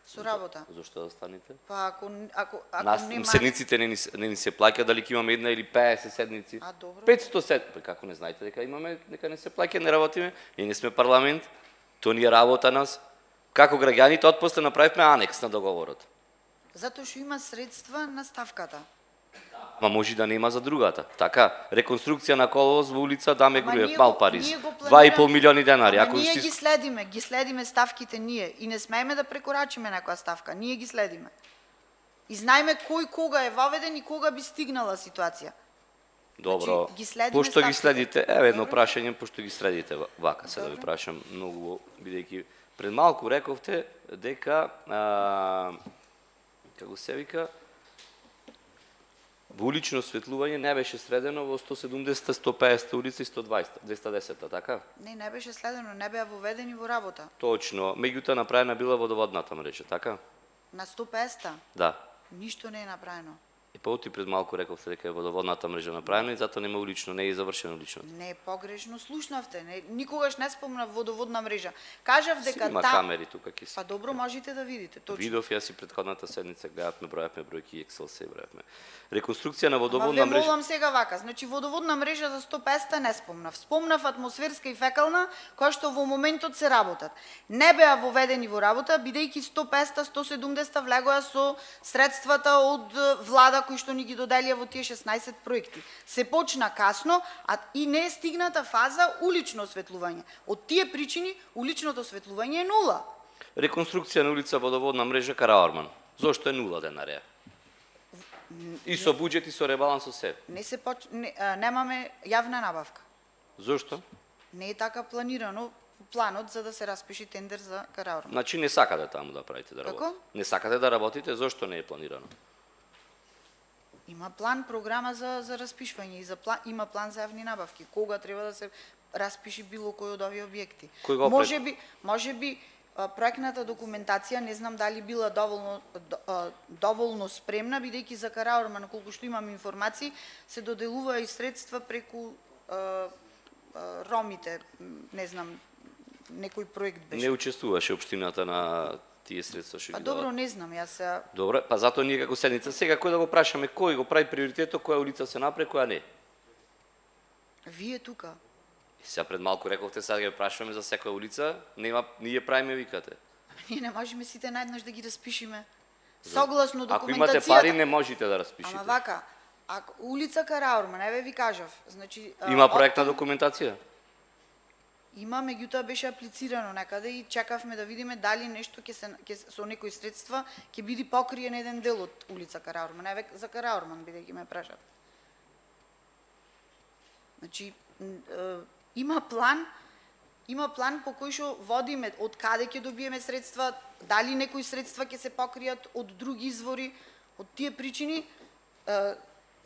со работа.
Зошто да станете?
Па ако
Нас
нема
седниците не ни се плаќа, дали ќе имаме една или 50 седници.
А, добро.
500 седници. Па како не знаете дека имаме, дека не се плаќа, не работиме? Ние не сме парламент, то ни е работа нас. Како граѓаните отпосле направивме анекс на договорот.
затоа што има средства на ставката.
Ма може да нема за другата. Така, реконструкција на коловоз во улица Даме
Ама
Груев,
ние
Мал
го-
Париз.
ние го
2,5 милиони денари.
Ама
Ако
ние
си...
ги следиме ставките ние и не смееме да прекорачиме некоја ставка, ние ги следиме. И знаеме кој кога е воведен и кога би стигнала ситуација.
Добро.
Значи, ги следиме
Пошто ги
ставките.
следите, еве едно
Добро.
прашање, пошто ги следите вака, се да ви
Добро.
прашам многу, бидејќи пред малку рековте дека како се вика, во улично осветлување не беше средено во 170, 150 улица и 120, 210, така?
Не беше следено, не беа воведени во работа.
Точно, меѓутоа направена била водоводната мрежа, така?
На 150
Да.
ништо не е направено.
И поти пред малку рековте дека е водоводната мрежа направена и затоа нема улично, не е завршено улично.
Не е погрешно слушнавте, никогаш не спомнав водоводна мрежа. Кажав дека
Има
та...
камери тука ќе се.
Па добро, можете да видите, точно.
Видов јас и претходната седница гледавме, бројавме бројки Excel се бројавме. Реконструкција на
Ама
водоводна
ве
мрежа.
молам сега вака, значи водоводна мрежа за 150 не спомнав. Спомнав атмосферска и фекална, која што во моментот се работат. Не беа воведени во работа, бидејќи 150, 170 влегоа со средствата од влада кои што ни ги доделија во тие 16 проекти. Се почна касно, а и не е стигната фаза улично осветлување. Од тие причини уличното осветлување е нула.
Реконструкција на улица водоводна мрежа Караорман. Зошто е 0 денари? И со буџет и со ребаланс со се.
Немаме јавна набавка.
Зошто?
Не е така планирано планот за да се распиши тендер за Караорман.
Значи не сакате таму да правите да работите.
Како?
Не сакате да работите, зошто не е планирано?
Има план, програма за распишување и има план за јавни набавки. Кога треба да се распиши било кој од овие објекти.
Кој го
Можеби проектната документација не знам дали била доволно спремна, бидејќи за Караорман, колку што имам информации, се доделува и средства преку хромите, не знам, некој проект беше.
Не учествуваше општината на тие средства што
Па
ги
добро,
дадат.
не знам, јас се...
Добре, па затоа ние како седница сега кој да го прашаме кој го прави приоритетот, која улица се направи, која не.
Вие тука.
И сега пред малку рековте сега ќе прашуваме за секоја улица, нема ние правиме викате.
Ние не можеме сите наеднаш да ги распишеме. Согласно
Ако
документацијата.
имате пари не можете да распишете.
Ама вака, ако улица Караурман, еве ви кажав, значи
Има проектна
оттам
документација?
Има, меѓутоа беше аплицирано некаде и чекавме да видиме дали нешто ќе со некои средства ќе биде покриен еден дел од улица Караурман. Еве за Караурман бидејќи ме прашат. Значи има план по кој што водиме од каде ќе добиеме средства, дали некои средства ќе се покријат од други извори, од тие причини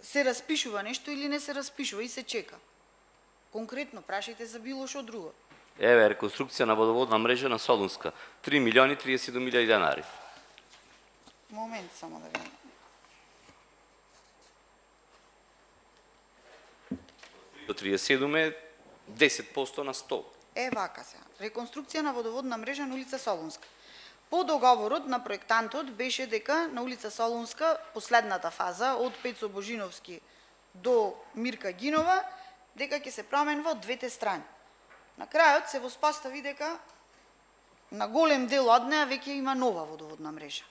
се распишува нешто или не се распишува и се чека. Конкретно прашајте за било што друго.
Еве, реконструкција на водоводна мрежа на Солунска. 3 милиони 37.000 денари.
Момент само да видим.
До 37 е 10% на 100.
Вака сега. Реконструкција на водоводна мрежа на улица Солунска. По договорот на проектантот беше дека на улица Солунска последната фаза од Пецо Божиновски до Мирка Гинова дека ќе се променува од двете страни. На крајот се воспостави дека на голем дел од неа веќе има нова водоводна мрежа.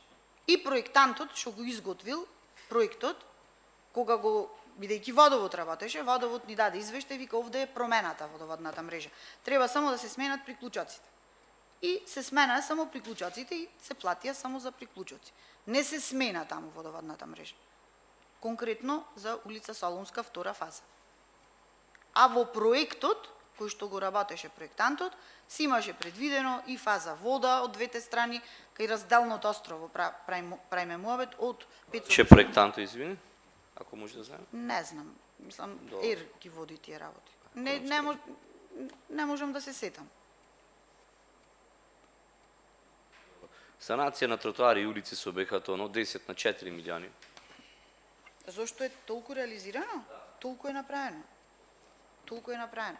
И проектантот што го изготвил проектот, кога го бидејќи водовод работеше, водовод ни даде извештај, вика овде е промената водоводната мрежа. Треба само да се сменат приклучоците. И се смена само приклучоците и се платија само за приклучоци. Не се смена таму водоводната мрежа. Конкретно за улица Солунска втора фаза. А во проектот, кој што го работеше проектантот, си имаше предвидено и фаза вода од двете страни, кај разделното острово правиме муабет од 500...
Че проектанто, извини, ако може да знаем?
Не знам, мислам,
Добро.
ЕР ги води тие работи. Не можам да се сетам.
Санација на тротоари и улици со БХТО од 10 на 4 милиони.
Зошто е толку реализирано? Толку е направено. Толку е направено.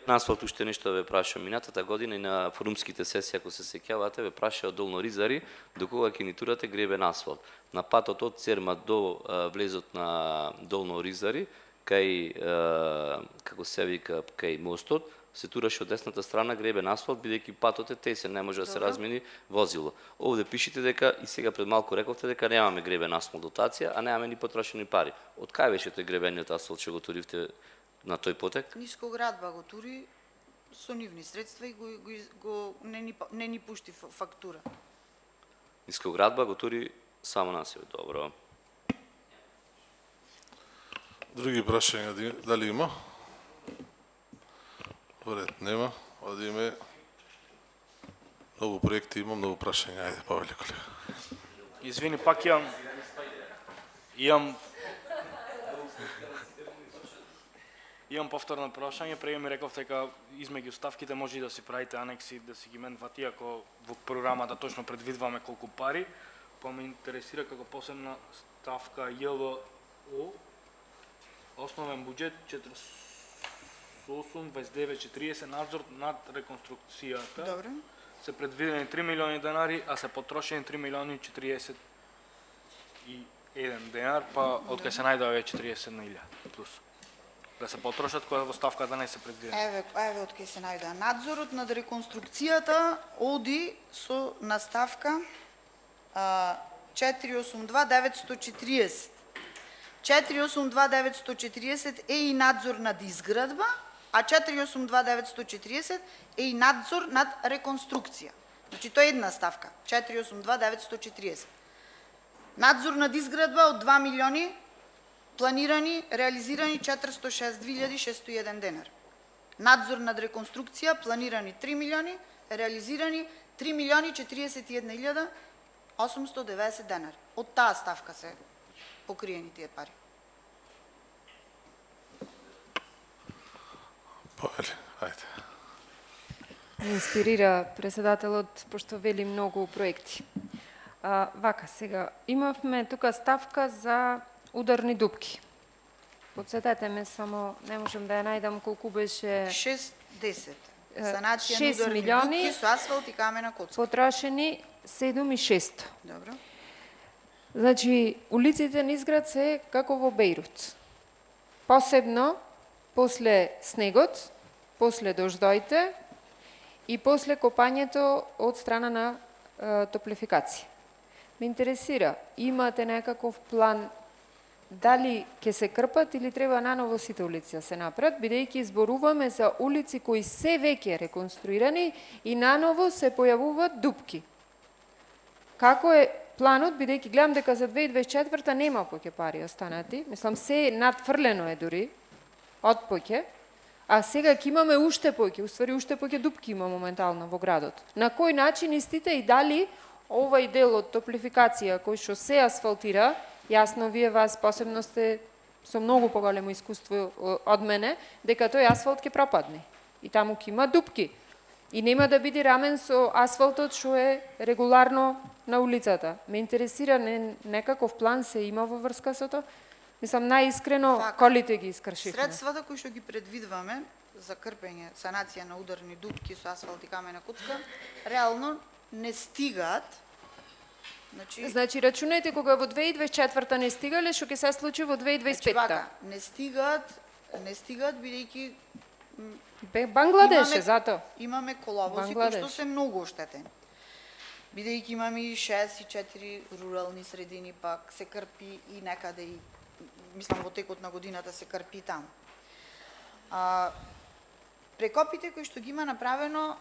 На асфалт уште нешто да ве прашам. Минатата година и на форумските сесии, ако се сеќавате, ве прашаа Долно Ризари, до кога ќе ни турате гребен асфалт. На патот од Церма до влезот на Долно Ризари, кај, како се вика, кај мостот, се тураше од десната страна гребен асфалт, бидејќи патот е тесен, не може да се
Добро.
размени возило. Овде пишете дека, и сега пред малку рековте дека немаме гребен асфалт дотација, а немаме ни потрошени пари. Од кај беше тој гребениот асфалт што го туривте на тој потек?
Нискоградба го тури со нивни средства и не ни пушти фактура.
Нискоградба го тури само на себе. Добро.
Други прашања дали има? Вред нема. Одиме. Многу проекти има, многу прашања. Ајде, Павеле, колега.
Извини, пак имам повторно прашање. Преди ми рековте дека измеѓу ставките може и да си правите анекси, да си ги менвати, ако во програмата точно предвидваме колку пари. Па ме интересира како посебна ставка ЈВО, основен буџет 48.29.40 надзор над реконструкцијата.
Добро.
Се предвидени 3 милиони денари, а се потрошени 3 милиони 41 денар, па од кај се најдува веќе 40.000 плюс. Да се потрошат која во ставката не се предвидени.
Еве од кај се најдува. Надзорот над реконструкцијата оди со наставка 482.940. 482.940 е и надзор над изградба, а 482.940 е и надзор над реконструкција. Значи тоа е една ставка, 482.940. Надзор над изградба од 2 милиони, планирани, реализирани 406.601 денар. Надзор над реконструкција, планирани 3 милиони, реализирани 3 милиони 41.890 денари. Од таа ставка се покриени тие пари.
Павеле, ајде.
Инспирира председателот, пошто вели многу проекти. Вака, сега, имавме тука ставка за ударни дупки. Подсетете ме само, не можам да ја најдам колку беше
6-10. Санација
6
на ударни
милиони.
дупки со асфалт и камена коцка.
потрошени 7.600.
Добро.
Значи, улиците низ град се како во Бејрут. Посебно после снегот, после дождоите и после копањето од страна на топлификација. Ме интересира, имате некаков план дали ќе се крпат или треба наново сите улици да се направат, бидејќи зборуваме за улици кои се веќе реконструирани и наново се појавуваат дупки. Како е планот, бидејќи гледам дека за 2024 нема поќе пари останати, мислам се надфрлено е дури од поќе, а сега ќе имаме уште поќе, уствари уште поќе дупки има моментално во градот. На кој начин истите и дали овај дел од топлификација кој што се асфалтира, јасно вие вас посебно сте со многу поголемо искуство од мене, дека тој асфалт ќе пропадне. И таму ќе има дупки. И нема да биде рамен со асфалтот што е регуларно на улицата. Ме интересира некаков план се има во врска со тоа? Мислам, најискрено, колите ги искршивме.
Средствата кои што ги предвидуваме за крпење, санација на ударни дупки со асфалт и камена коцка, реално не стигаат.
Значи, рачунајте кога во 2024 не стигале, што ќе се случи во 2025.
Значи, не стигаат бидејќи
Бангладеш е зато.
Имаме коловози кои што се многу оштетени. Бидејќи имаме и 6 и 4 рурални средини, пак се крпи и некаде и мислам во текот на годината се крпи таму. Прекопите кои што ги има направено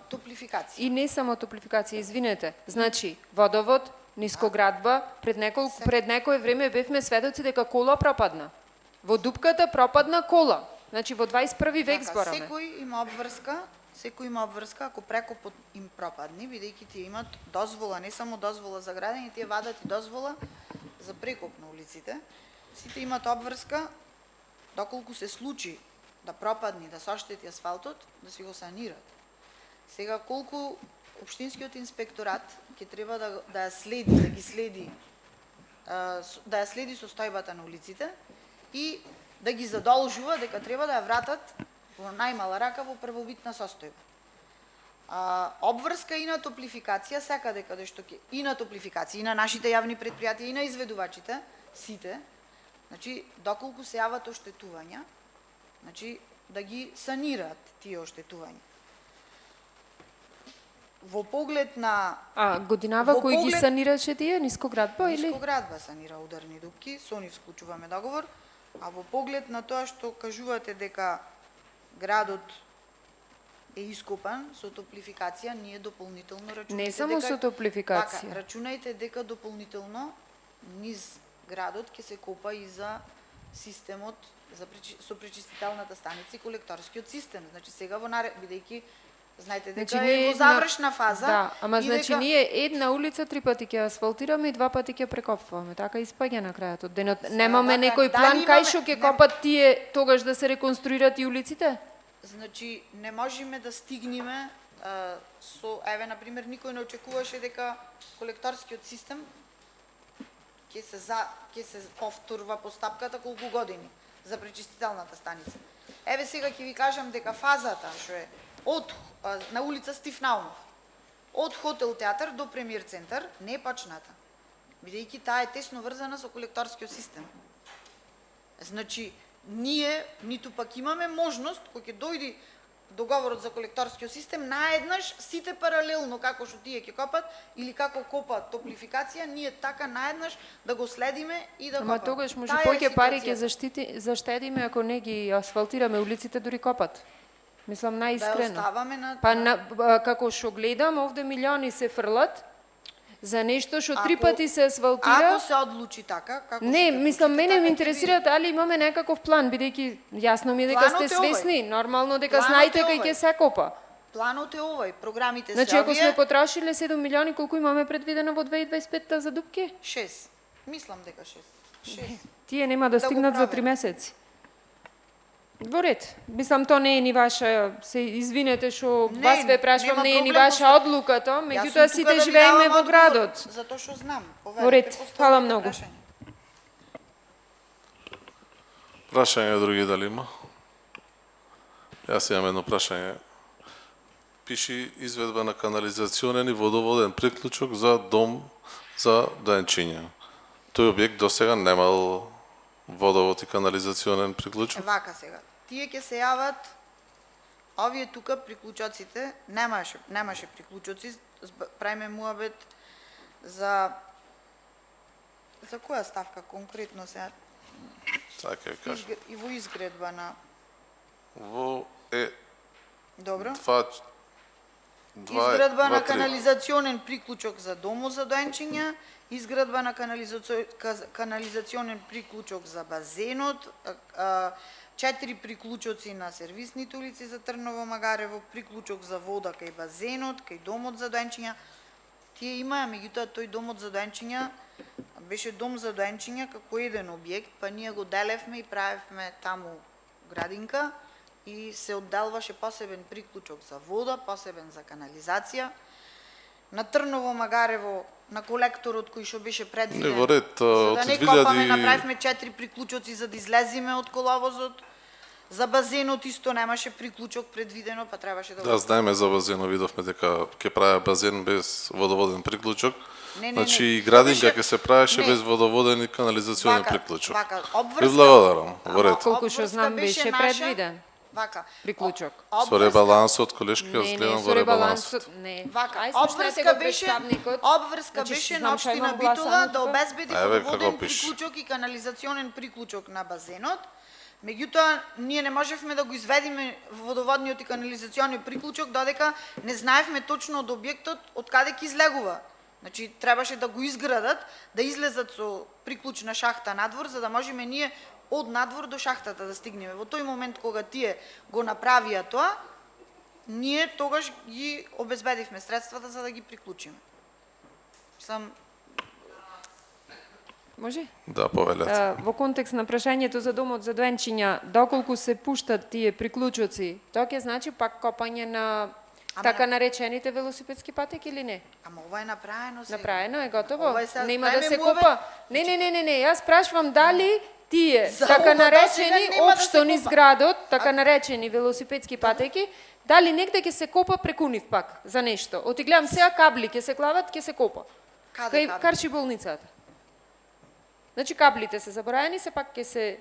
топлификација.
И не само топлификација, извинете. Значи, водовод, нискоградба, пред некое време бевме сведоци дека кола пропадна. Во дупката пропадна кола. Значи во 21 век збораме.
Секој има обврска ако прекопот им пропадне, бидејќи тие имат дозвола, не само дозвола за градење, тие вадат и дозвола за прекоп на улиците. Сите имат обврска, доколку се случи да пропадне, да се оштети асфалтот, да си го санират. Сега колку општинскиот инспекторат ќе треба да ја следи, да ја следи состојбата на улиците и да ги задолжува дека треба да ја вратат во најмала рака во првобитна состојба. Обврска и на топлификација, секаде каде што ќе и на топлификација, и на нашите јавни предпријатија, и на изведувачите, сите, значи, доколку се јават оштетувања, значи, да ги санираат тие оштетувања. Во поглед на...
годинава кој ги санираше тие? Нискоградба или?
Нискоградба санира ударни дупки, со нив склучуваме договор, а во поглед на тоа што кажувате дека градот е ископан со топлификација, ние дополнително рачунате
Не само со топлификација.
Рачунајте дека дополнително низ градот ќе се копа и за системот со пречистителната станица и колекторскиот систем. Значи сега во бидејќи знаете дека е во завршна фаза.
Да, ама значи ние една улица 3 пати ќе асфалтираме и 2 пати ќе прекопваме. Така испаѓа на крајот од денот. Немаме некој план кај што ќе копат тие тогаш да се реконструират и улиците?
Значи не можеме да стигнеме со на пример никој не очекуваше дека колекторскиот систем ќе се повторува постапката колку години за пречистителната станица. Сега ќе ви кажам дека фазата што е на улица Стив Наумов, од хотел театар до премиер центар не е почната, бидејќи таа е тесно врзана со колекторскиот систем. Значи, ние ниту пак имаме можност, кој ќе дојди договорот за колекторскиот систем, наеднаш сите паралелно како што тие ќе копат или како копат топлификација, ние така наеднаш да го следиме и да копат.
Ама тогаш може поќе пари ќе заштедиме ако не ги асфалтираме улиците, дури копат. Мислам најискрено.
Да оставаме на...
како што гледам, овде милиони се фрлат за нешто што 3 пати се асфалтира.
Ако се одлучи така, како
Не, мислам, мене ме интересира дали имаме некаков план, бидејќи јасно ми е дека сте свесни, нормално дека знаете кај ќе се копа.
Планот е овој, програмите се овие.
Значи, ако сме потрошиле 7 милиони, колку имаме предвидено во 2025 за дупки?
6. Мислам дека 6.
Тие нема да стигнат за 3 месеци. Во ред. Мислам, то не е ни ваша, се извинете што вас ве прашувам, не е ни ваша одлука тоа, меѓутоа сите живееме во градот.
Затоа што знам.
Во ред, фала многу.
Прашање други дали има? Јас имам едно прашање. Пиши изведба на канализационен и водоводен приклучок за дом за доенчиња. Тој објект досега немал водовод и канализационен приклучок?
Вака сега. Тие ќе се јават, овие тука приклучоците, немаше приклучоци, правиме муабет за која ставка конкретно сега?
Така ќе кажа.
И во изгредба на...
Во
Добро.
два,
Изградба на
три.
канализационен приклучок за домот за доенчиња, изградба на канализационен приклучок за базенот, 4 приклучоци на сервисните улици за Трново Магарево, приклучок за вода кај базенот, кај домот за доенчиња. Тие имаа, меѓутоа тој домот за доенчиња беше дом за доенчиња како еден објект, па ние го делевме и правевме таму градинка и се одделваше посебен приклучок за вода, посебен за канализација. На Трново Магарево, на колекторот кој што беше предвиден.
Не, во ред,
За
од
да не
2000
копаме, направивме 4 приклучоци за да излеземе од коловозот. За базенот исто немаше приклучок предвидено, па требаше да
Да, знаеме за базенот, видовме дека ќе праве базен без водоводен приклучок.
Не,
Значи и
тоа
градинка
беше-
ќе се правеше
не.
без водоводен и канализационен
Вака,
приклучок.
вака,
Ви
обврска.
благодарам, во ред.
Колку што
Обврска
знам беше
наша-
предвиден
Вака.
приклучок.
Со ребалансот, колешки, јас
Не,
гледам
не,
во
со
ребалансот.
ребалансот, не.
Вака,
Ај слушнете
обврска
го
беше,
представникот.
обврска
Значи,
беше
знам
на
што
општина
имам
Битола
гласано
да
тука.
обезбеди
Еве
водоводен
како пише.
приклучок и канализационен приклучок на базенот. Меѓутоа, ние не можевме да го изведиме водоводниот и канализационниот приклучок, додека не знаевме точно од објектот од каде ќе излегува. Значи, требаше да го изградат, да излезат со приклучна шахта надвор, за да можеме ние од надвор до шахтата да стигнеме. Во тој момент кога тие го направија тоа, ние тогаш ги обезбедивме средствата за да ги приклучиме.
Може?
Да, повелете.
Во контекст на прашањето за домот за доенчиња, доколку се пуштат тие приклучоци, тоа ќе значи пак копање на така наречените велосипедски патеки или не?
Ама ова е направено сега.
Направено е, готово.
Ова е сега,
Нема да
правиме
се
му, бе.
копа. Не, јас прашувам дали тие
За
така
ова
наречени
досега нема да се
општо низ
копа.
градот, така наречени велосипедски патеки, дали негде ќе се копа преку нив пак за нешто. Оти гледам сега кабли ќе се клават, ќе се копа.
Каде
Кај
кабли?
карши болницата. Значи каблите се забораени, се пак ќе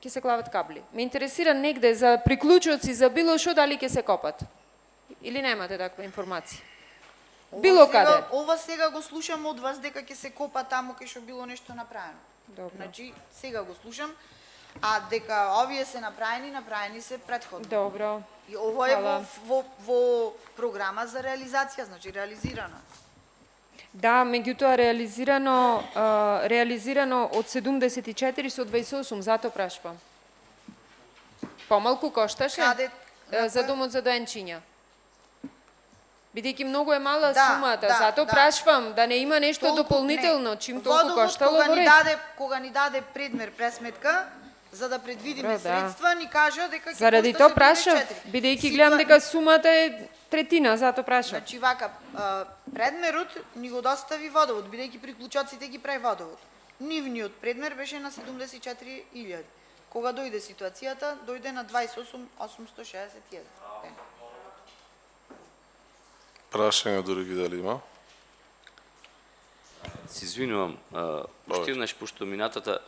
се клават кабли. Ме интересира негде за приклучоци, за било што дали ќе се копат. Или немате таква информација? Било каде.
Ова сега го слушам од вас дека ќе се копа таму кај што било нешто направено.
Добро.
Значи, сега го слушам, а дека овие се направени се претходно.
Добро.
И ово е
Фала.
во програма за реализација, значи реализирано.
Да, меѓутоа реализирано од 74 со 28, затоа прашувам. Помалку кошташе
Каде? На
за
која?
домот за доенчиња. Бидејќи многу е мала
Да,
сумата,
да,
затоа
да.
прашувам да не има нешто
Толку-
дополнително,
не.
чим толку
Водовод,
коштало
кога
во
ни
ред.
кога ни даде предмер пресметка за да предвидиме
Добро, да.
средства, ни кажа дека ќе
Заради
кошта
тоа прашав,
74.
бидејќи гледам дека сумата е третина, затоа прашав.
Значи вака, предмерот ни го достави водовод, бидејќи приклучоците ги прави водовод. Нивниот предмер беше на 74.000. Кога дојде ситуацијата, дојде на 28.861.
Прашање други дали има?
Се извинувам, уште еднаш, пошто минатата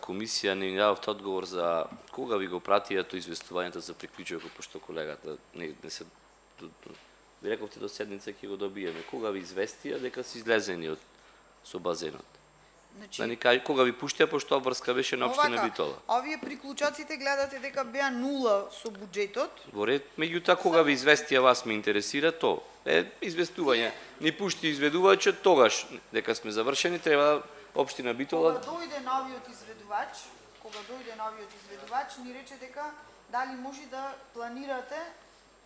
комисија не ни дадовте одговор за кога ви го пратија тоа известувањето за приклучокот, пошто колегата не се... Ви рековте до седница ќе го добиеме. Кога ви известија дека се излезени со базенот?
Значи,
Да ни каже кога ви пуштија, пошто обврска беше на општина Битола.
овие приклучоците гледате дека беа нула со буџетот.
Во ред, меѓутоа кога ви известија вас ме интересира тоа. Известување. Ни пушти изведувачот тогаш дека сме завршени, треба општина Битола.
Кога дојде новиот изведувач, ни рече дека дали може да планирате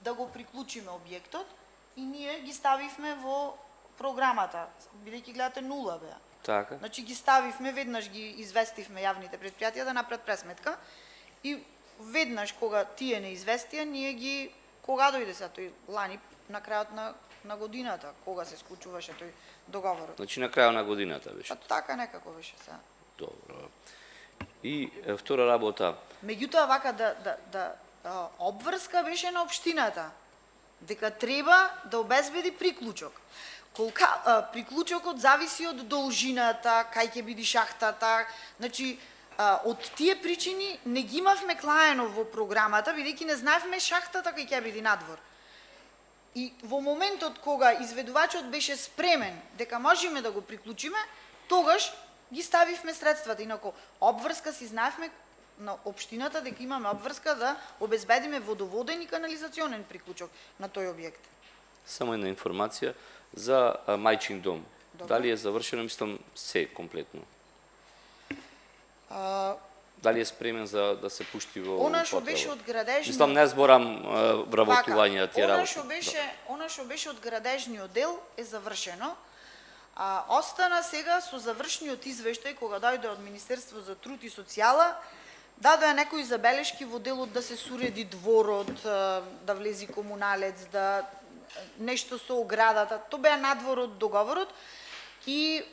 да го приклучиме објектот и ние ги ставивме во програмата, бидејќи гледате нула беа.
Така.
Значи ги ставивме, веднаш ги известивме јавните предпријатија да направат пресметка и веднаш кога тие не известија, ние ги кога дојде сега тој лани на крајот на годината, кога се склучуваше тој договорот.
Значи на крајот на годината беше.
Па така некако беше сега.
Добро. И втора работа,
Меѓутоа вака обврска беше на општината дека треба да обезбеди приклучок. Приклучокот зависи од должината, кај ќе биде шахтата, значи од тие причини не ги имавме клаено во програмата, бидејќи не знаевме шахтата кај ќе биде надвор. И во моментот кога изведувачот беше спремен дека можеме да го приклучиме, тогаш ги ставивме средствата. Инако обврска си знаевме на општината дека имаме обврска да обезбедиме водоводен и канализационен приклучок на тој објект.
само една информација за мајчин дом.
Добро.
Дали е завршено, мислам, се комплетно? Дали е спремен за да се пушти во
Она што
употреба?
беше од градежниот...
Мислам, не зборам вработување на тие работи.
Она што беше од градежниот дел е завршено. Остана сега со завршниот извештај, кога дојде од Министерство за труд и социјала, дадоа некои забелешки во делот да се суреди дворот, да влези комуналец, да нешто со оградата. Тоа беа надвор од договорот и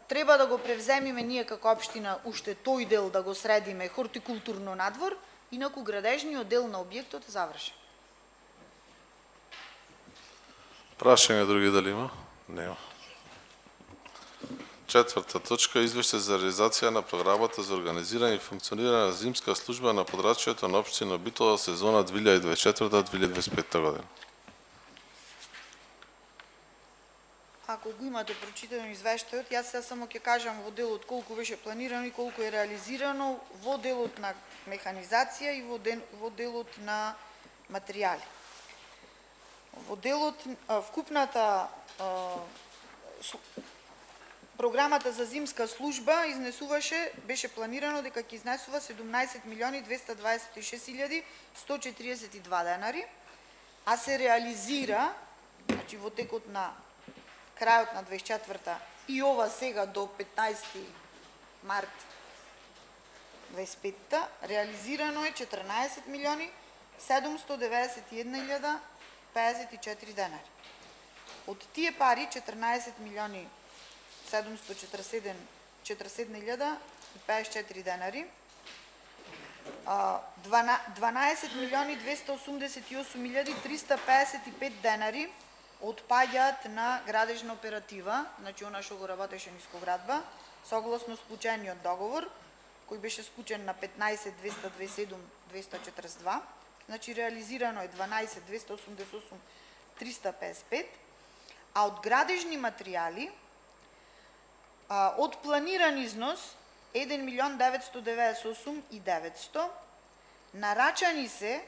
треба да го превземиме ние како општина уште тој дел да го средиме хортикултурно надвор, инаку градежниот дел на објектот е завршен.
Прашање други дали има? Нема. Четврта точка, извештај за реализација на програмата за организирање и функционирање на зимска служба на подрачјето на општина Битола сезона 2024-2025 година.
Ако го имате прочитано извештајот, јас сега само ќе кажам во делот колку беше планирано и колку е реализирано во делот на механизација и во делот на материјали. Во делот, вкупната програмата за зимска служба беше планирано дека ќе изнесува 17.226.142 денари, а се реализира, значи во текот на крајот на 24-та и ова сега до 15 март 25-та, реализирано е 14.791.054 денари. Од тие пари 14.747.054 денари, 12.288.355 денари отпаѓаат на градежна оператива, значи она што го работеше нискоградба, согласно склучениот договор, кој беше склучен на 15.227.242, значи реализирано е 12.288.355, а од градежни материјали, од планиран износ 1.998.900, нарачани се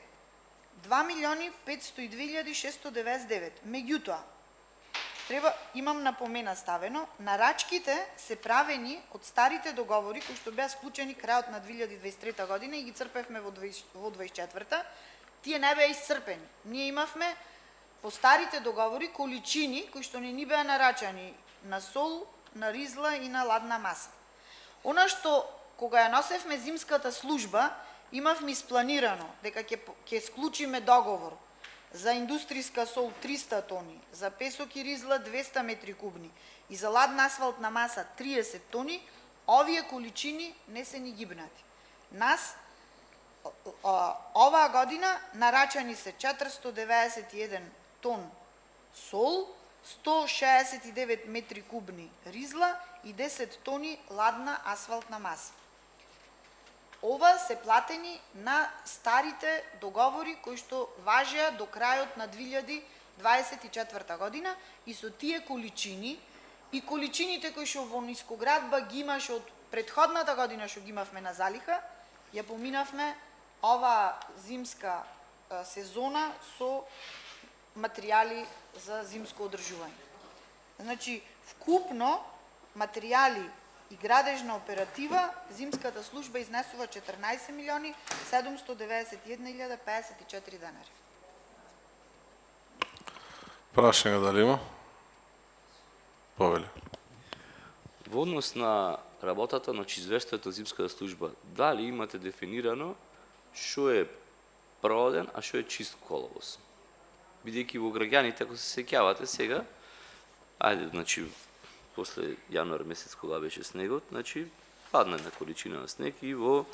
2.502.699. Меѓутоа, имам напомена ставено, нарачките се правени од старите договори кои што беа склучени крајот на 2023 година и ги црпевме во 2024. Тие не беа исцрпени. Ние имавме по старите договори количини кои што не ни беа нарачани на сол, на ризла и на ладна маса. Она што кога ја носевме зимската служба, имавме испланирано дека ќе склучиме договор за индустријска сол 300 тони, за песок и ризла 200 метри кубни и за ладна асфалтна маса 30 тони, овие количини не се ни гибнати. Нас оваа година нарачани се 491 тон сол, 169 метри кубни ризла и 10 тони ладна асфалтна маса. Ова се платени на старите договори кои што важеа до крајот на 2024 година и со тие количини и количините кои што во нискоградба ги имаше од претходната година што ги имавме на залиха, ја поминавме ова зимска сезона со материјали за зимско одржување. Значи, вкупно материјали и градежна оператива, зимската служба изнесува 14.791.054 денари.
Прашање дали има? Повели.
Во однос на работата на извештајот на зимската служба, дали имате дефинирано што е проводен, а што е чист коловоз? Бидејќи во граѓаните, ако се сеќавате сега, ајде, значи, после јануар месец кога беше снегот, значи, падна една количина на снег и во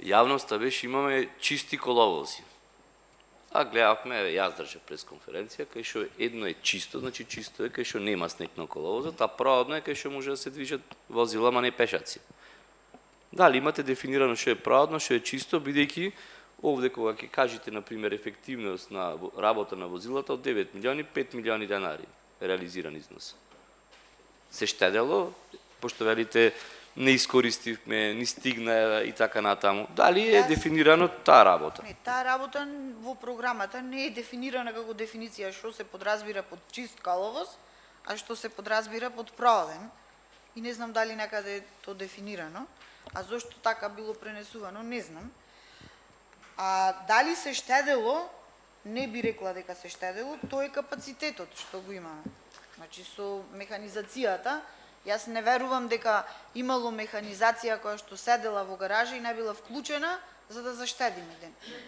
јавноста беше имаме чисти коловози. А гледавме, јас држав пресконференција, кај што едно е чисто, значи чисто е кај што нема снег на коловозот, а проводно е кај што може да се движат возила, ама не пешаци. Дали имате дефинирано што е проводно, што е чисто, бидејќи овде кога ќе кажете, например, ефективност на работа на возилата од 9 милиони, 5 милиони денари реализиран износ. Се штедело, пошто велите не искористивме, не стигна и така натаму. Дали е дефинирано таа работа?
Не, таа работа во програмата не е дефинирана како дефиниција што се подразбира под чист коловоз, а што се подразбира под проводен. И не знам дали некаде е то дефинирано, а зошто така било пренесувано, не знам. А дали се штедело, не би рекла дека се штедело, тоа е капацитетот што го имаме. Значи со механизацијата, јас не верувам дека имало механизација која што седела во гаража и не била вклучена за да заштедиме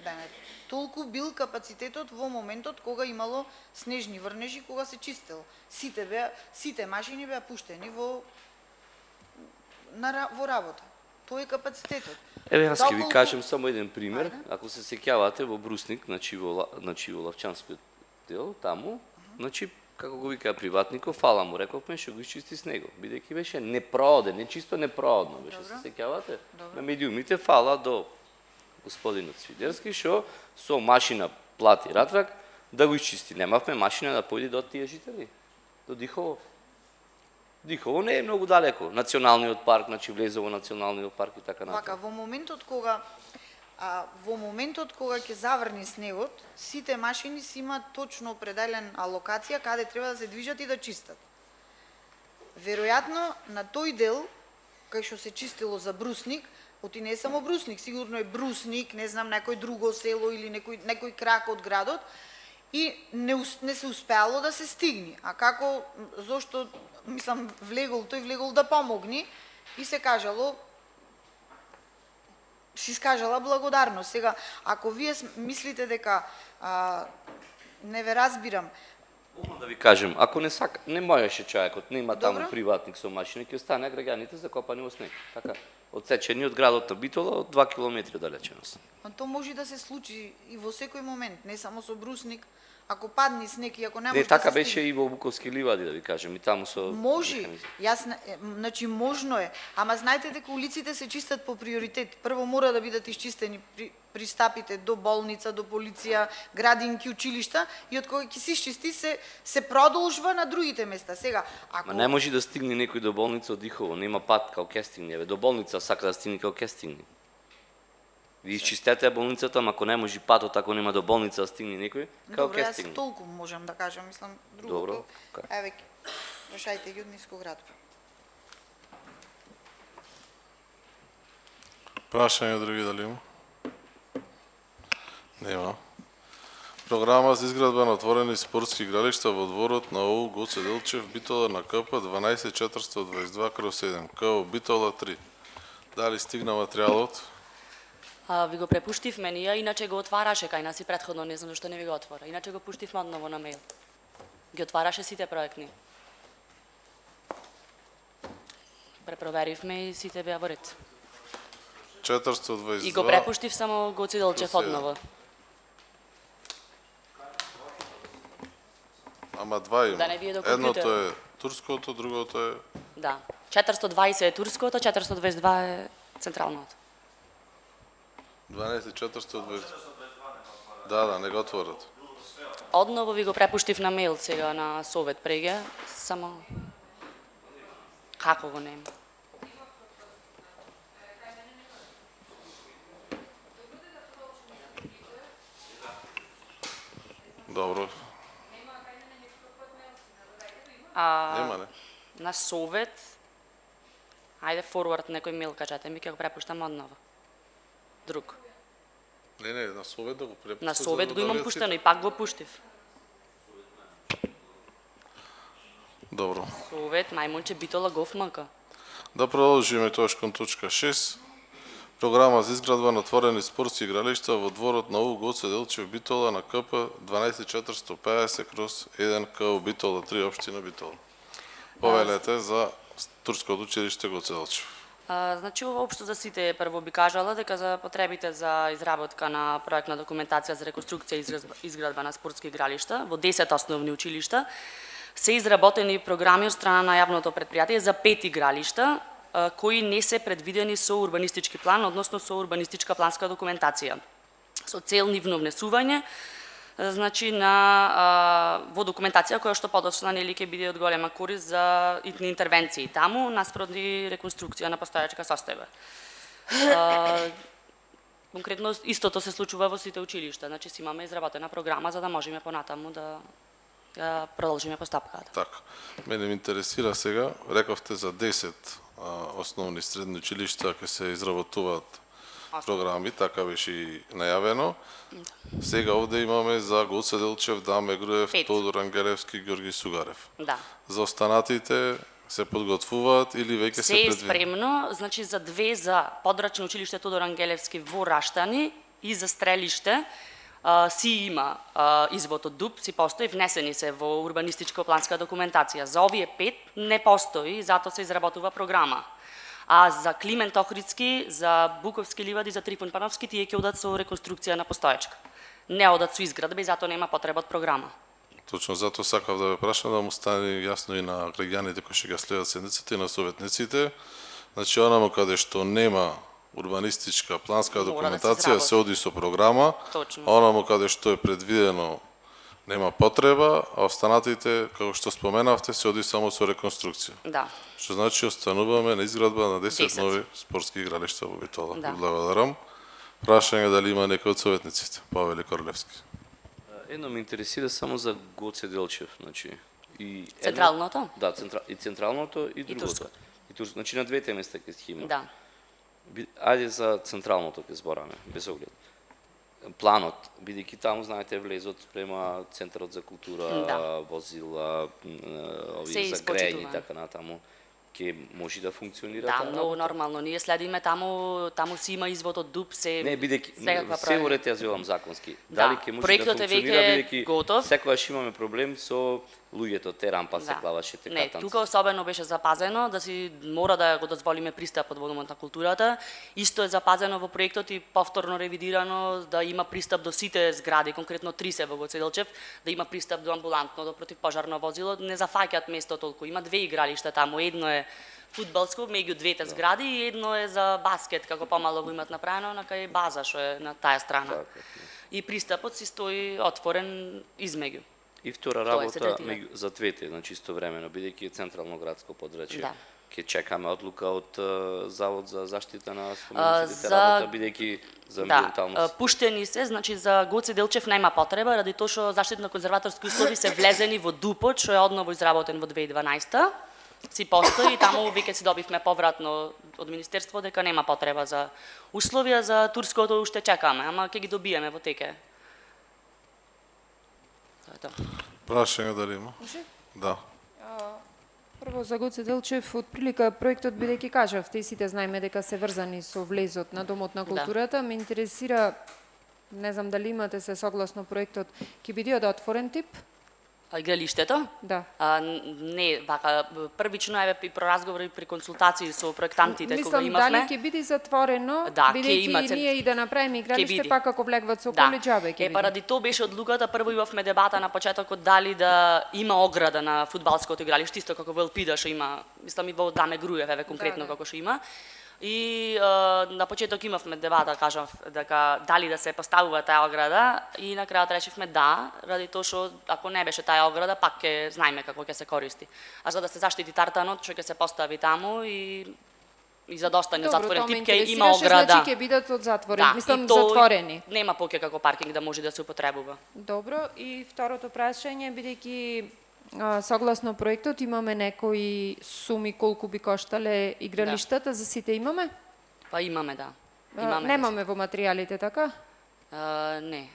денес. Толку бил капацитетот во моментот кога имало снежни врнежи, кога се чистело. Сите машини беа пуштени во работа. Тоа е капацитетот.
Еве јас ќе ви кажам само еден пример. Ако се сеќавате во Брусник, значи во Лавчанскиот дел, таму, значи како го вика приватников, фала му рековме што го исчисти снегот, бидејќи беше непроводен, не чисто непроводно беше, се сеќавате? На медиумите фала до господинот Свидерски што со машина плати ратрак да го исчисти. Немавме машина да појде до тие жители, до Дихово. Дихово не е многу далеко. Националниот парк, значи влезе во националниот парк и така натаму.
Вака, во моментот кога ќе заврни снегот, сите машини си имаат точно определен алокација каде треба да се движат и да чистат. Веројатно на тој дел кај што се чистило за Брусник, оти не е само Брусник, сигурно е Брусник, не знам, некој друго село или некој крак од градот и не се успеало да се стигне. А како, зошто, мислам, тој влегол да помогни и се кажало, си скажала благодарност. Сега, ако вие мислите дека не ве разбирам,
Мога да ви кажем, ако не можеше човекот, нема таму
Добро.
приватник со машина, ќе остане граѓаните закопани во снег. Така, одсечени од градот на Битола од 2 километри далеченост.
то може да се случи и во секој момент, не само со Брусник, ако падне снег и ако не
Не,
може
така
да се
беше
стигне.
и во Буковски ливади, да ви кажем, и таму со...
Може, значи можно е, ама знаете дека улиците се чистат по приоритет. Прво мора да бидат исчистени пристапите до болница, до полиција, градинки, училишта и од кога ќе се исчисти се продолжва на другите места. Сега, ако
Ма не може да стигне некој до болница од Дихово, нема пат као ке стигне, до болница сака да стигне као ке стигне. Ви исчистете болницата, ама ако не може патот, ако нема до болница да стигне некој, као
добро,
ке
јас
стигне.
толку можам да кажам, мислам другото.
Добро, така.
Еве, слушајте ги од ниско градба.
Прашања други дали има? Нема. Програма за изградба на отворени спортски игралишта во дворот на ОУ Гоце Делчев, Битола на КП 12422/7, КО Битола 3. Дали стигна материјалот?
Ви го препуштивме ние, иначе го отвараше кај нас и претходно, не знам зашто не ви го отвора. Иначе го пуштивме одново на мејл. Ги отвараше сите проектни. Препроверивме и сите беа во ред.
422.
И го препуштив само Гоце Делчев
+7.
одново.
Ама два има.
Да не вие до
Едното
компјутер.
е турското, другото е...
Да. 420 е турското, 422 е централното.
12420. Да, не го отворат.
Одново ви го препуштив на мејл сега на совет преге, само како го нема.
Добро. Нема, не?
На совет, ајде форвард некој мејл кажете ми, ќе го препуштам одново. Друг.
Не, на совет да го препуштиш.
На совет го имам пуштено и пак го пуштив.
Добро.
Совет, мајмунче Битола Гофмака.
Да продолжиме тоаш кон точка 6. Програма за изградба на отворени спортски игралишта во дворот на ОУ Гоце Делчев, Битола на КП 12450/1 КО Битола 3, општина Битола. Повелете за турското училиште Гоце Делчев.
Значи, ова општо за сите прво би кажала дека за потребите за изработка на проектна документација за реконструкција и изградба на спортски игралишта во 10 основни училишта се изработени програми од страна на јавното претпријатие за 5 игралишта кои не се предвидени со урбанистички план, односно со урбанистичка планска документација. Со цел нивно внесување, значи во документација која што подоцна нели ќе биде од голема корист за итни интервенции таму наспроти реконструкција на постојачка состојба. Конкретно истото се случува во сите училишта, значи си имаме изработена програма за да можеме понатаму да продолжиме постапката.
Така. Мене ме интересира сега, рековте за 10 основни и средни училишта ќе се изработуваат програми, така беше и најавено. Сега овде имаме за Гоце Делчев, Даме Груев,
5.
Тодор Ангелевски, Ѓорги Сугарев.
Да.
За останатите се подготвуваат или веќе се
Се е
предвидени?
спремно, значи за 2 за подрачно училиште Тодор Ангелевски во Раштани и за стрелиште си има извод од ДУП, си постои, внесени се во урбанистичка планска документација. За овие 5 не постои, затоа се изработува програма. А за Климент Охридски, за Буковски ливади, за Трифон Пановски, тие ќе одат со реконструкција на постоечка. Не одат со изградба и затоа нема потреба од програма.
Точно затоа сакав да ве прашам да му стане јасно и на граѓаните кои ќе ја следат седницата и на советниците. Значи, онamo каде што нема урбанистичка планска
Мора да се
документација
изработи.
се оди со програма,
Точно.
а онamo каде што е предвидено нема потреба, а останатите, како што споменавте, се оди само со реконструкција.
Да.
Што значи остануваме на изградба на 10
10.
нови спортски игралишта во Битола.
Да.
Ви благодарам. Прашање дали има некој од советниците? Павел Корлевски.
Едно ме интересира само за Гоце Делчев, значи и
Централното?
Да, и централното и другото.
турското.
И турско. Значи на двете места ќе ќе има.
Да.
Ајде за централното ќе збораме, без оглед. Планот, бидејќи таму знаете влезот према центарот за култура,
Да.
возила,
Се
овие за грејање и
испочитува.
така натаму, ќе може да функционира
Да,
таа
многу
работа?
нормално. Ние следиме таму си има извод од ДУП, се
Не, бидејќи
секаква
се
пројава.
уред јас велам законски.
Да,
Дали ќе може
проектот
да
е
функционира
веќе
бидејќи
готов.
секогаш имаме проблем со луѓето, те рампа се
Да.
клаваше така
Не,
танци.
тука особено беше запазено да си мора да го дозволиме пристапот во Домот на културата. Исто е запазено во проектот и повторно ревидирано да има пристап до сите згради, конкретно 3 се во Гоце Делчев, да има пристап до амбулантно, до противпожарно возило, не зафаќаат место толку. Има 2 игралишта таму, едно е фудбалско меѓу двете згради и едно е за баскет, како помало го имат направено, на кај база што е на таа страна.
Така.
И пристапот си стои отворен измеѓу.
И втора
Тоа се
работа
третира.
за двете, значи истовремено, бидејќи е централно градско подрачје.
Да.
Ќе чекаме одлука од Завод за заштита на споменатите
за-
работа, бидејќи за
Да,
амбиенталност.
пуштени се, значи за Гоце Делчев нема потреба, ради тоа што заштитно-конзерваторски услови се влезени во ДУПот, што е одново изработен во 2012 си постои и таму веќе си добивме повратно од Министерство дека нема потреба за условија, за турското уште чекаме, ама ќе ги добиеме во теке. Тоа е тоа.
Прашање дали има?
Може?
Да.
Прво за Гоце Делчев, од прилика проектот, бидејќи кажавте и сите знаеме дека се врзани со влезот на Домот на културата, ме интересира, не знам дали имате се согласно проектот, ќе биде од отворен тип?
А игралиштето?
Да.
Не, вака, првично еве при разговори при консултации со проектантите кога
Мислам,
имавме.
дали ќе биде затворено,
Да, ќе
бидејќи
има
ние и да направиме игралиште,
биде.
пак ако влегват со
Да.
околу џабе ќе
Е,
биде.
паради тоа беше одлуката, прво имавме дебата на почетокот дали да има ограда на фудбалското игралиште, исто како во Елпида што има, мислам и во Даме Груев, еве конкретно
Да.
како што има. И на почеток имавме дебата, кажав, дека дали да се поставува таа ограда и на крајот решивме да, ради тоа што ако не беше таа ограда, пак ќе знаеме како ќе се користи. А за да се заштити тартанот, што ќе се постави таму и за да остане затворен
тоа ме
тип, ќе има
интересираше,
ограда.
значи ќе бидат од затворени,
Да,
мислам
и тоа
затворени.
Нема поќе како паркинг да може да се употребува.
Добро, и второто прашање, бидејќи согласно проектот имаме некои суми колку би коштале игралиштата, за сите имаме?
Па имаме, да.
Немаме во материјалите, така?
Не.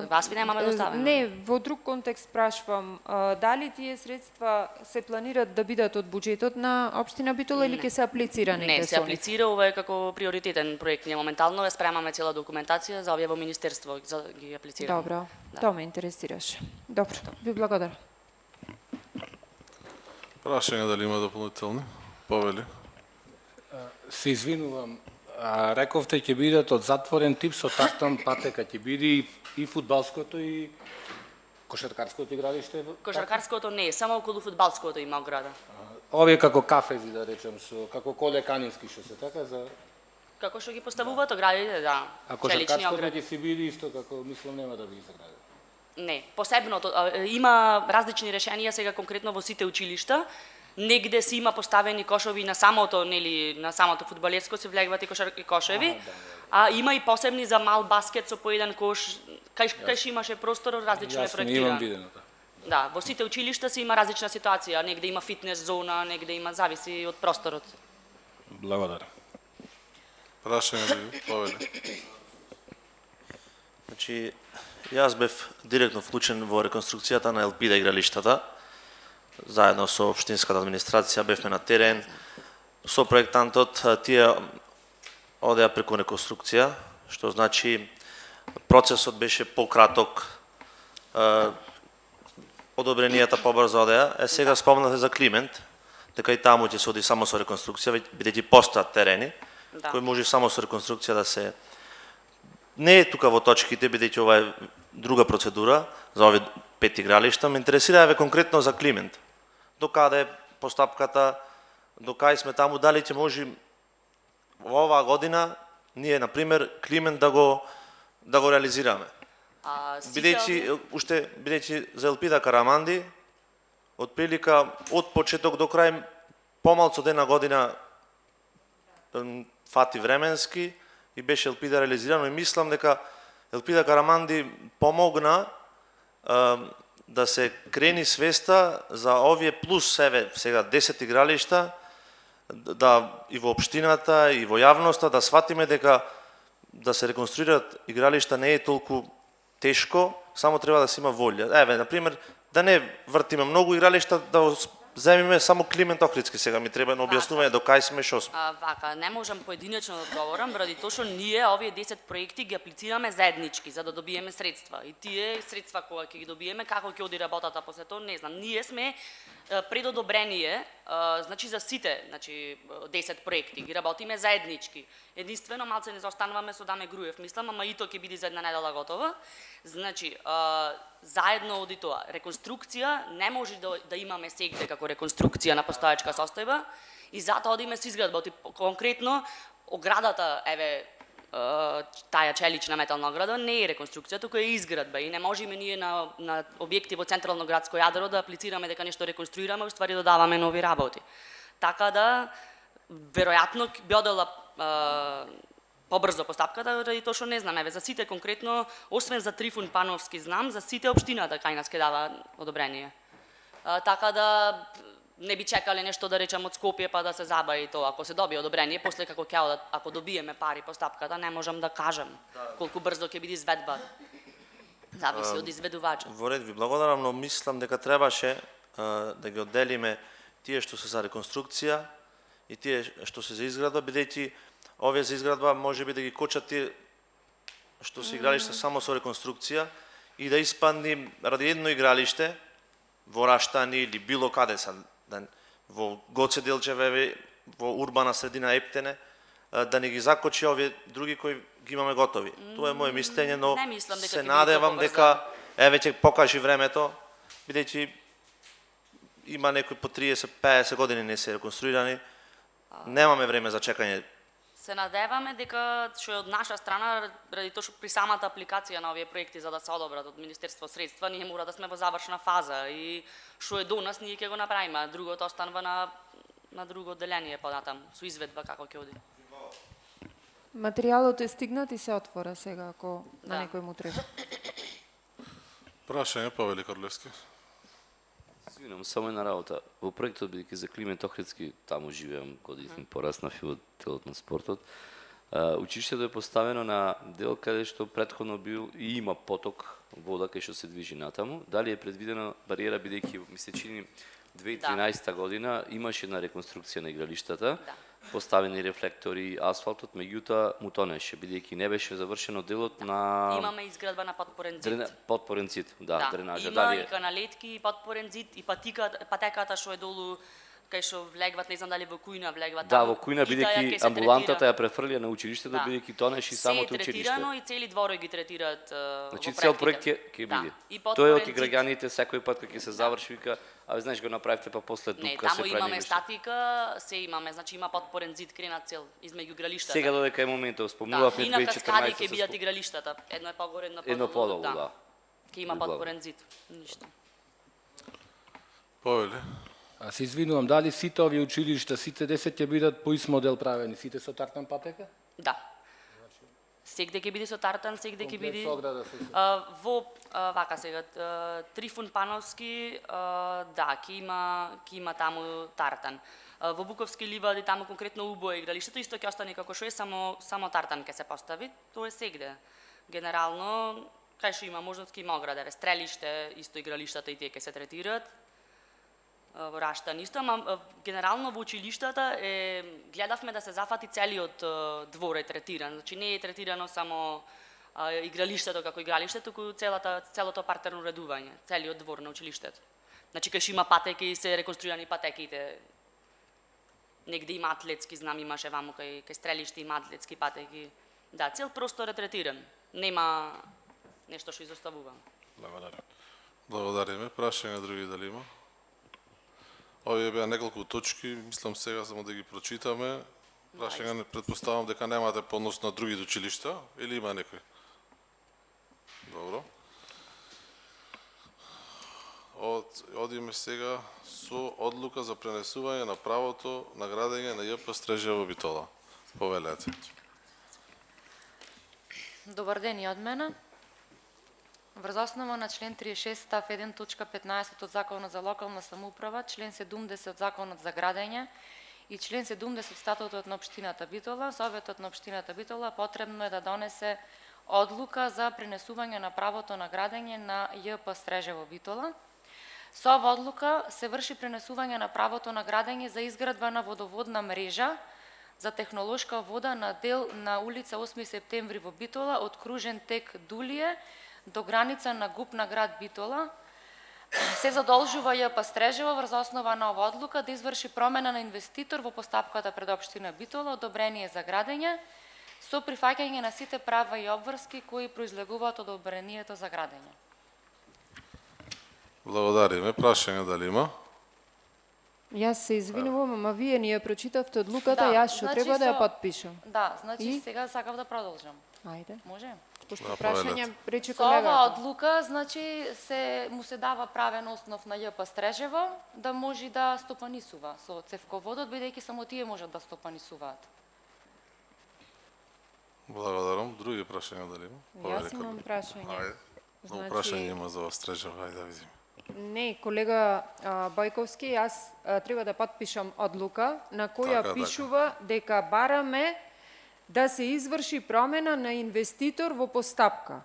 Вас ви немаме доставено?
Не, во друг контекст прашувам, дали тие средства се планираат да бидат од буџетот на општина Битола или ќе се аплицира
Не,
некаде
се
со нив?
аплицира, ова е како приоритетен проект. Ние моментално ја спремаме цела документација за овие во министерство, за ги аплицираме.
Добро,
Да.
тоа ме интересираше. Добро, ви благодарам.
Прашање дали има дополнителни? Повели.
Се извинувам. Рековте ќе бидат од затворен тип со тартан патека, ќе биде и фудбалското и кошаркарското игралиште?
Кошаркарското не е, само околу фудбалското има ограда.
Овие како кафези, да речем, како коле канински, што се така за...
Како што ги поставуваат оградите, да.
А
челични
кошаркарското
огради.
ќе се биде исто, како мислам нема да би изградил.
Не, посебното, има различни решенија сега конкретно во сите училишта. Негде си има поставени кошови на самото, нели, на самото фудбалерско се влегват и кошеви. А има и посебни за мал баскет со по еден кош, кај имаше простор, различно е
Јасно,
проектирано.
имам видено.
Да, во сите училишта си има различна ситуација, негде има фитнес зона, негде има зависи од просторот.
Благодарам.
Прашање ли, Павеле?
Значи, јас бев директно вклучен во реконструкцијата на Елпида игралиштата. Заедно со општинската администрација бевме на терен. Со проектантот тие одеа преку реконструкција, што значи процесот беше пократок, одобренијата побрзо одеа. Сега спомнате за Климент, дека и таму ќе се оди само со реконструкција, бидејќи постојат терени,
Да.
кои може само со реконструкција да се... Не е тука во точките, бидејќи ова е друга процедура за овие 5 игралишта. Ме интересира еве конкретно за Климент. До каде е постапката, до кај сме таму, дали ќе може во оваа година ние, например, Климент да го реализираме. Бидејќи за Елпида Караманди, од прилика од почеток до крај помалку од една година фати временски и беше Елпида реализирано и мислам дека Елпида Караманди помогна да се крени свеста за овие плюс еве сега 10 игралишта, да и во општината и во јавноста да сватиме дека да се реконструират игралишта не е толку тешко, само треба да се има волја. Еве, например, да не вртиме многу игралишта, да земиме само Климент Охридски, сега ми треба на објаснување до кај сме, шо сме.
Вака, не можам поединечно да одговорам, ради тоа што ние овие 10 проекти ги аплицираме заеднички за да добиеме средства. И тие средства кога ќе ги добиеме, како ќе оди работата после тоа, не знам. Ние сме пред одобрение, значи за сите, значи 10 проекти ги работиме заеднички. Единствено малце не заостануваме со Даме Груев, мислам, ама и тоа ќе биде за една недела готова. Значи, заедно оди тоа. Реконструкција не може да имаме сегде како реконструкција на постоечка состојба и затоа одиме со изградба. Конкретно, оградата, еве, таа челична метална ограда не е реконструкција, туку е изградба и не можеме ние на објекти во централно градско јадро да аплицираме дека нешто реконструираме, уствари додаваме нови работи. Така да, веројатно би одела побрзо постапката, ради тоа што не знам, еве, за сите конкретно, освен за Трифун Пановски знам, за сите општината кај нас ке дава одобрение. Така да, не би чекале нешто да речам од Скопје па да се забави тоа. Ако се добие одобрение, после како ќе одат, ако добиеме пари постапката, не можам да кажам колку брзо ќе биде изведба. Зависи од изведувачот.
Во ред ви благодарам, но мислам дека требаше да ги одделиме тие што се за реконструкција и тие што се за изградба, бидејќи овие за изградба може би да ги кочат тие што се игралиште само со реконструкција и да испадни ради едно игралиште во Раштани или било каде са, во Гоце Делчеве, во урбана средина Ептене, да не ги закочи овие други кои ги имаме готови. Тоа е моје мислење, но се надевам дека еве ќе покажи времето, бидејќи има некои по 30-50 години не се реконструирани, немаме време за чекање.
Се надеваме дека што е од наша страна, ради тоа што при самата апликација на овие проекти за да се одобрат од Министерство средства, ние мора да сме во завршна фаза и што е до нас ние ќе го направиме, другото останува на друго одделение понатам, со изведба како ќе оди.
Материјалот е стигнат и се отвора сега, ако на некој му треба.
Прашање, Павеле Карлевски.
Извинам, само една работа. Во проектот, бидејќи за Климент Охридски, таму живеам години, пораснав и во делот на спортот, училиштето е поставено на дел каде што претходно бил и има поток вода кај што се движи натаму. Дали е предвидено бариера, бидејќи ми се чини 2013 година имаше една реконструкција на игралиштата, поставени рефлектори, асфалтот, меѓутоа му тонеше, бидејќи не беше завршено делот на...
Имаме изградба на подпорен зид.
Подпорен зид, да, дренажа.
Има и каналетки, и подпорен зид, и патеката што е долу кај што влегват, не знам дали во Кујна влегват.
Да,
таму,
во Кујна
и таа ќе
бидејќи
се
амбулантата
третира.
ја префрлија на училиштето,
Да.
бидејќи тонеш и самото
Се е
училиште.
третирано и цели дворој ги третираат
Значи
во
цел
проектите.
проект ќе
Да.
биде.
И
Тоа е
потворен
оти
цид.
граѓаните секој пат кога ќе се заврши вика, а знаеш го направивте па после
Не,
дупка се
таму
прави
имаме
нешто.
статика, се имаме, значи има подпорен зид крена цел измеѓу игралиштата.
Сега додека е моментот,
да,
спомнувавме
и на каскади
2014
ќе
се
бидат игралиштата. Едно е погоре,
Едно подолу, да.
Ќе има
Углавно.
подпорен зид. Ништо.
Повели.
А се извинувам, дали сите овие училишта, сите 10 ќе бидат по ист модел правени, сите со тартан патека?
Да. Сегде ќе биде со тартан, сегде ќе биде...
Комплекс ограда се.
Вака сега, Трифун Пановски, да, ќе има таму тартан. Во Буковски ливади, таму конкретно убо е игралиштето, исто ќе остане како што е, само тартан ќе се постави, тоа е сегде. Генерално, кај што има можност ќе има ограда, стрелиште, исто игралиштата и тие ќе се третираат. Во Раштан исто, ама генерално во училиштата гледавме да се зафати целиот двор е третиран. Значи не е третирано само игралиштето како игралиште, туку целото партерно уредување, целиот двор на училиштето. Значи кај што има патеки се реконструирани патеките. Негде има атлетски, знам имаше ваму кај стрелиште има атлетски патеки. Да, цел простор е третиран. Нема нешто што изоставува.
Благодарам. Благодариме. Прашање други дали има? Овие беа неколку точки, мислам сега само да ги прочитаме. Прашање не предпоставам дека немате по однос на други училишта или има некој? Добро. Одиме сега со одлука за пренесување на правото на градење на ЈП Стрежево Битола. Повелете.
Добар ден и од мене. Врз основа на член 36 став 1 точка 15 од Законот за локална самоуправа, член 70 од Законот за градење и член 70 од статутот на општината Битола, Советот на општината Битола потребно е да донесе одлука за пренесување на правото на градење на ЈП Стрежево Битола. Со ова одлука се врши пренесување на правото на градење за изградба на водоводна мрежа за технолошка вода на дел на улица 8 септември во Битола од кружен тек Дулије до граница на ГУП на град Битола. Се задолжува ЈП Стрежево врз основа на ова одлука да изврши промена на инвеститор во постапката пред општина Битола, одобрение за градење, со прифаќање на сите права и обврски кои произлегуваат од одобрението за градење.
Благодариме. Прашање дали има?
Јас се извинувам, ама вие ни ја прочитавте одлуката,
Да,
јас што
значи
треба да ја
со-
подпишам.
Да, значи
И?
сега сакав да продолжам.
Ајде,
Може?
пошто
Да,
прашање
повелете.
рече
Со ова
колегата.
одлука, значи, му се дава правен основ на ЈП Стрежево да може да стопанисува со цевководот, бидејќи само тие можат да стопанисуваат.
Благодарам. Други прашања дали има?
Јас имам прашање.
Ајде. Много
Значи-
прашање има за вас Стрежево, ајде да видиме.
Не, колега Бојковски, јас треба да подпишам одлука на која
Така.
пишува дека бараме да се изврши промена на инвеститор во постапка.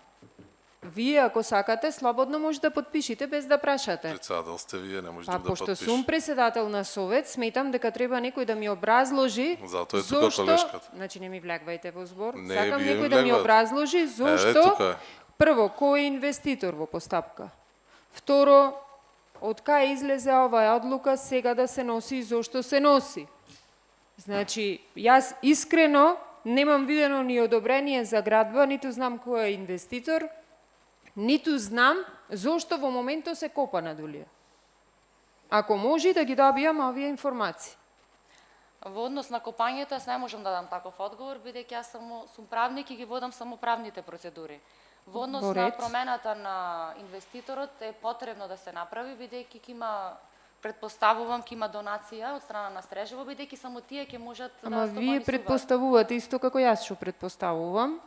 Вие, ако сакате, слободно може да подпишите без да прашате.
Председател сте вие, не можете
Па,
да
пошто
подпишете.
сум председател на совет, сметам дека треба некој да ми образложи
Затоа е тука колешката.
Значи не ми влегвајте во збор.
Не,
Сакам
вие ми
некој да ми
влегвате.
образложи
тука
зошто
е.
прво кој е инвеститор во постапка. Второ, од кај излезе оваа одлука сега да се носи и зошто се носи. Значи, јас искрено немам видено ни одобрение за градба, ниту знам кој е инвеститор, ниту знам зошто во моментот се копа на Дулија. Ако може да ги добијам овие информации.
Во однос на копањето, јас не можам да дам таков одговор, бидејќи јас сум правник и ги водам само правните процедури. Во однос
Во
на
ред.
промената на инвеститорот е потребно да се направи, бидејќи ќе има, предпоставувам, ќе има донација од страна на Стрежево, бидејќи само тие ќе можат
Ама
да
вие
стопанисуваат.
предпоставувате исто како јас што предпоставувам,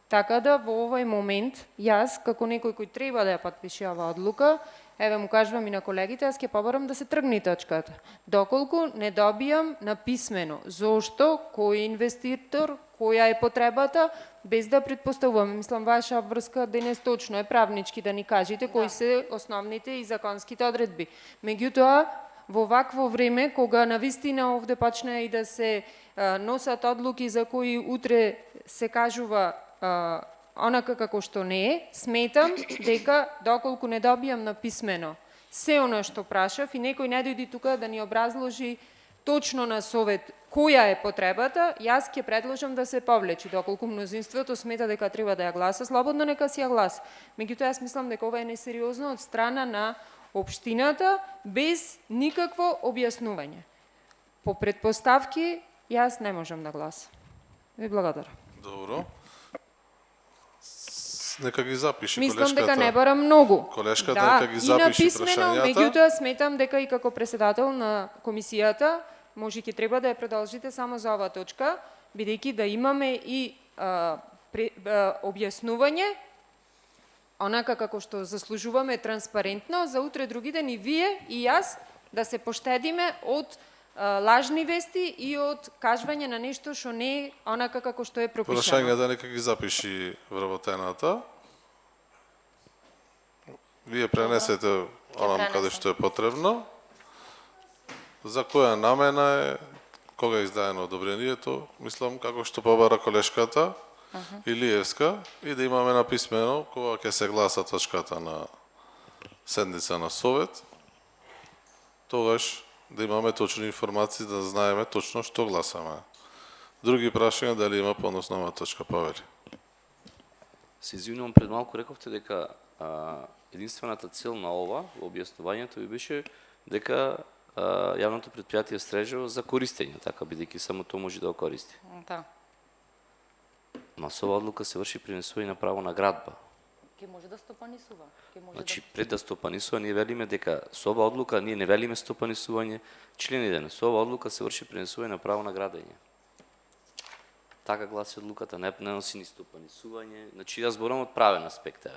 така да во овој момент јас како некој кој треба да ја подпише оваа одлука, еве му кажувам и на колегите, јас ќе побарам да се тргне точката. Доколку не добијам на писмено зошто, кој инвеститор, која е потребата, без да предпоставувам. Мислам, ваша врска денес точно е правнички да ни кажете кои се основните и законските одредби. Меѓутоа, во вакво време, кога навистина овде почна и да се носат одлуки за кои утре се кажува онака како што не е, сметам дека доколку не добијам на писмено се она што прашав и некој не дојди тука да ни образложи точно на совет која е потребата, јас ќе предложам да се повлечи, доколку мнозинството смета дека треба да ја гласа, слободно нека си ја гласа. Меѓутоа, јас мислам дека ова е несериозно од страна на општината, без никакво објаснување. По предпоставки, јас не можам да гласам. Ви благодарам.
Добро. Нека ги запиши
Мислам
колешката.
дека не бара многу.
Колешката
да,
нека ги запиши
и написмено,
прашањата.
меѓутоа сметам дека и како председател на комисијата, може ќе треба да ја продолжите само за оваа точка, бидејќи да имаме и објаснување, онака како што заслужуваме транспарентно, за утре други ден и вие и јас да се поштедиме од лажни вести и од кажување на нешто што не е онака како што е пропишано.
Прашањата нека ги запиши вработената. Вие пренесете онам каде што е потребно. За која намена е, кога е издадено одобрението, мислам како што побара колешката Илиевска, и да имаме написмено кога ќе се гласа точката на седница на совет, тогаш да имаме точни информации, да знаеме точно што гласаме. Други прашања дали има понос нова точка, Павели?
Се извинувам, пред малку рековте дека единствената цел на ова, објаснувањето ви беше дека јавното предпријатие Стрежево за користење, така бидејќи само тоа може да го користи.
Да.
Ма со оваа одлука се врши пренесување на право на градба.
Ке може да стопанисува. Ке може
Значи, пред да стопанисува, ние велиме дека со оваа одлука, ние не велиме стопанисување, член 1, со оваа одлука се врши пренесување на право на градење. Така гласи одлуката, не носи ни стопанисување, значи ја зборам од правен аспект.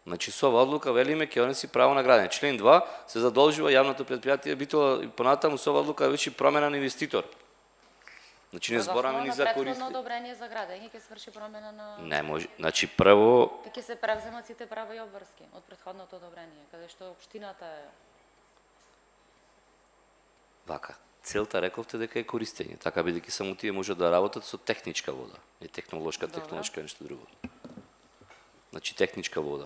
Значи, со оваа одлука велиме ќе носи право на градење. Член 2 се задолжува јавното предпријатие Битола и понатаму со оваа одлука врши промена на инвеститор. Значи не збораме ни за користи.
Предходно одобрение за градење ќе сврши промена на...
Не може, значи прво
Ќе се превземат сите права и обврски од претходното одобрение, каде што општината е...
вака. Целта рековте дека е користење, така бидејќи само тие можат да работат со техничка вода, не технолошка, технолошка е нешто друго. Значи техничка вода.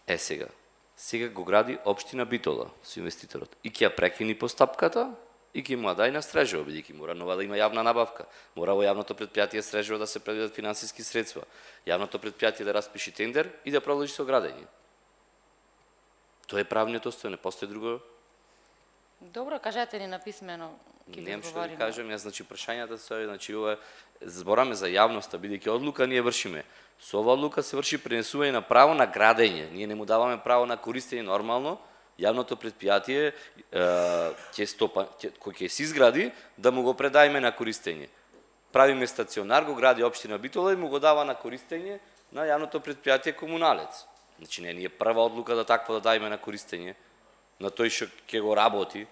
Сега го гради општина Битола со инвеститорот. И ќе ја прекини постапката, и ќе му ја дај на Стрежево, бидејќи мора нова да има јавна набавка. Мора во јавното предпријатие Стрежево да се предвидат финансиски средства. Јавното предпријатие да распиши тендер и да продолжи со градење. Тоа е правниот остој, не постои друго.
Добро, кажете ни написмено, ќе ви
Немам што да ви
одговориме.
кажам, јас значи прашањата се, значи ова збораме за јавноста, бидејќи одлука ние вршиме. Со оваа одлука се врши пренесување на право на градење. Ние не му даваме право на користење нормално. Јавното предпријатие кој ќе се изгради, да му го предајме на користење. Правиме стационар, го гради општина Битола и му го дава на користење на јавното предпријатие Комуналец. Значи не е прва одлука да такво да дајме на користење на тој што ќе го работи.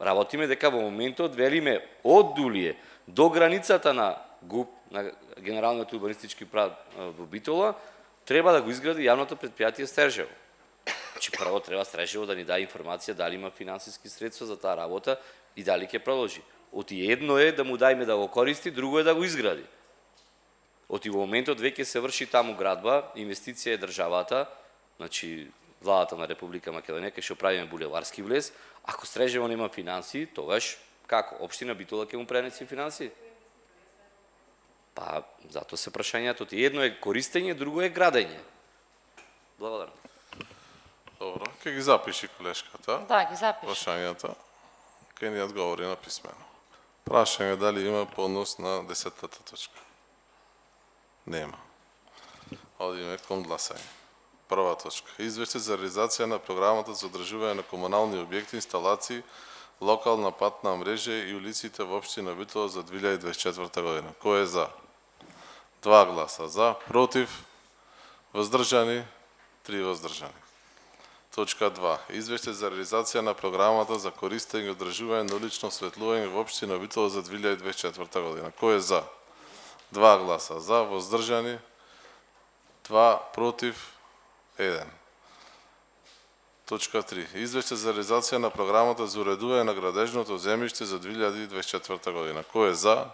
Работиме дека во моментот велиме од Дулие до границата на ГУП, на Генералниот урбанистички план во Битола, треба да го изгради јавното предпријатие Стрежево. Значи прво треба Стрежево да ни даде информација дали има финансиски средства за таа работа и дали ќе продолжи. Оти едно е да му дајме да го користи, друго е да го изгради. Оти во моментот веќе се врши таму градба, инвестиција е државата, значи владата на Република Македонија ќе што правиме булеварски влез. Ако Стрежево нема финансии, тогаш како? Општина Битола ќе му пренеси финансии? Па, затоа се прашањето. Едно е користење, друго е градење. Благодарам.
Добро, ќе ги запиши колешката.
Да, ги запиши.
Прашањата. Ќе ни одговори на писмено. Прашање дали има поднос на 10-та точка. Нема. Одиме кон гласање. Прва точка. Извештај за реализација на програмата за одржување на комунални објекти, инсталации, локална патна мрежа и улиците во општина Битола за 2024 година. Кој е за? 2 гласа за, против, воздржани, 3 воздржани. Точка 2. Извештај за реализација на програмата за користење и одржување на улично осветлување во општина Битола за 2024 година. Кој е за? 2 гласа за, воздржани, 2 против, 1. Точка 3. Извештај за реализација на програмата за уредување на градежното земјиште за 2024 година. Кој е за?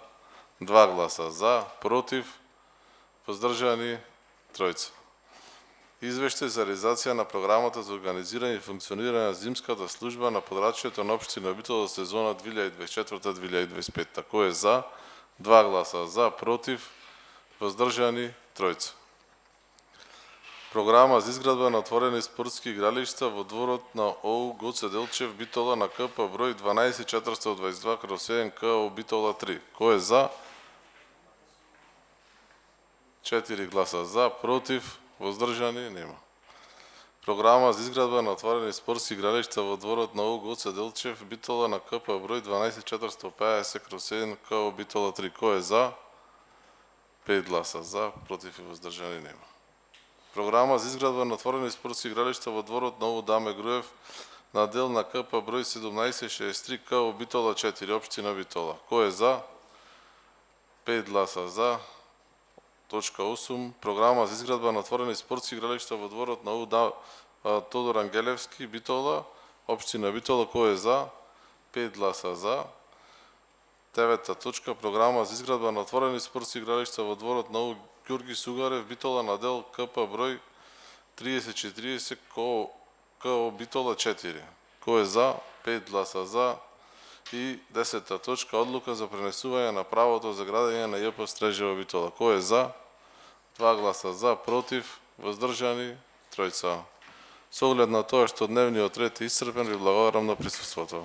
2 гласа за, против, воздржани, 3. Извештај за реализација на програмата за организирање и функционирање на зимската служба на подрачјето на општина Битола за сезона 2024-2025. Кој е за? 2 гласа за, против, воздржани 3. Програма за изградба на отворени спортски игралишта во дворот на ОУ Гоце Делчев Битола на КП број 12422/7 КО Битола 3. Кој е за? 4 гласа за, против, воздржани нема. Програма за изградба на отворени спортски игралишта во дворот на ОУ Гоце Делчев Битола на КП број 12450/7 КО Битола 3. Кој е за? 5 гласа за, против и воздржани нема. Програма за изградба на отворени спортски игралишта во дворот на ОУ Даме Груев на дел на КП број 1763 КО Битола 4, општина Битола. Кој е за? 5 гласа за. Точка 8. Програма за изградба на отворени спортски игралишта во дворот на ОУ Тодор Ангелевски Битола, општина Битола. Кој е за? 5 гласа за. 9 точка. Програма за изградба на отворени спортски игралишта во дворот на ОУ Ѓорги Сугарев Битола на дел КП број 3040 КО Битола 4. Кој е за? 5 гласа за. И 10 точка. Одлука за пренесување на правото за градење на ЈП Стрежево Битола. Кој е за? 2 гласа за, против, воздржани 3. Со оглед на тоа што дневниот ред е исцрпен, ви благодарам на присуството.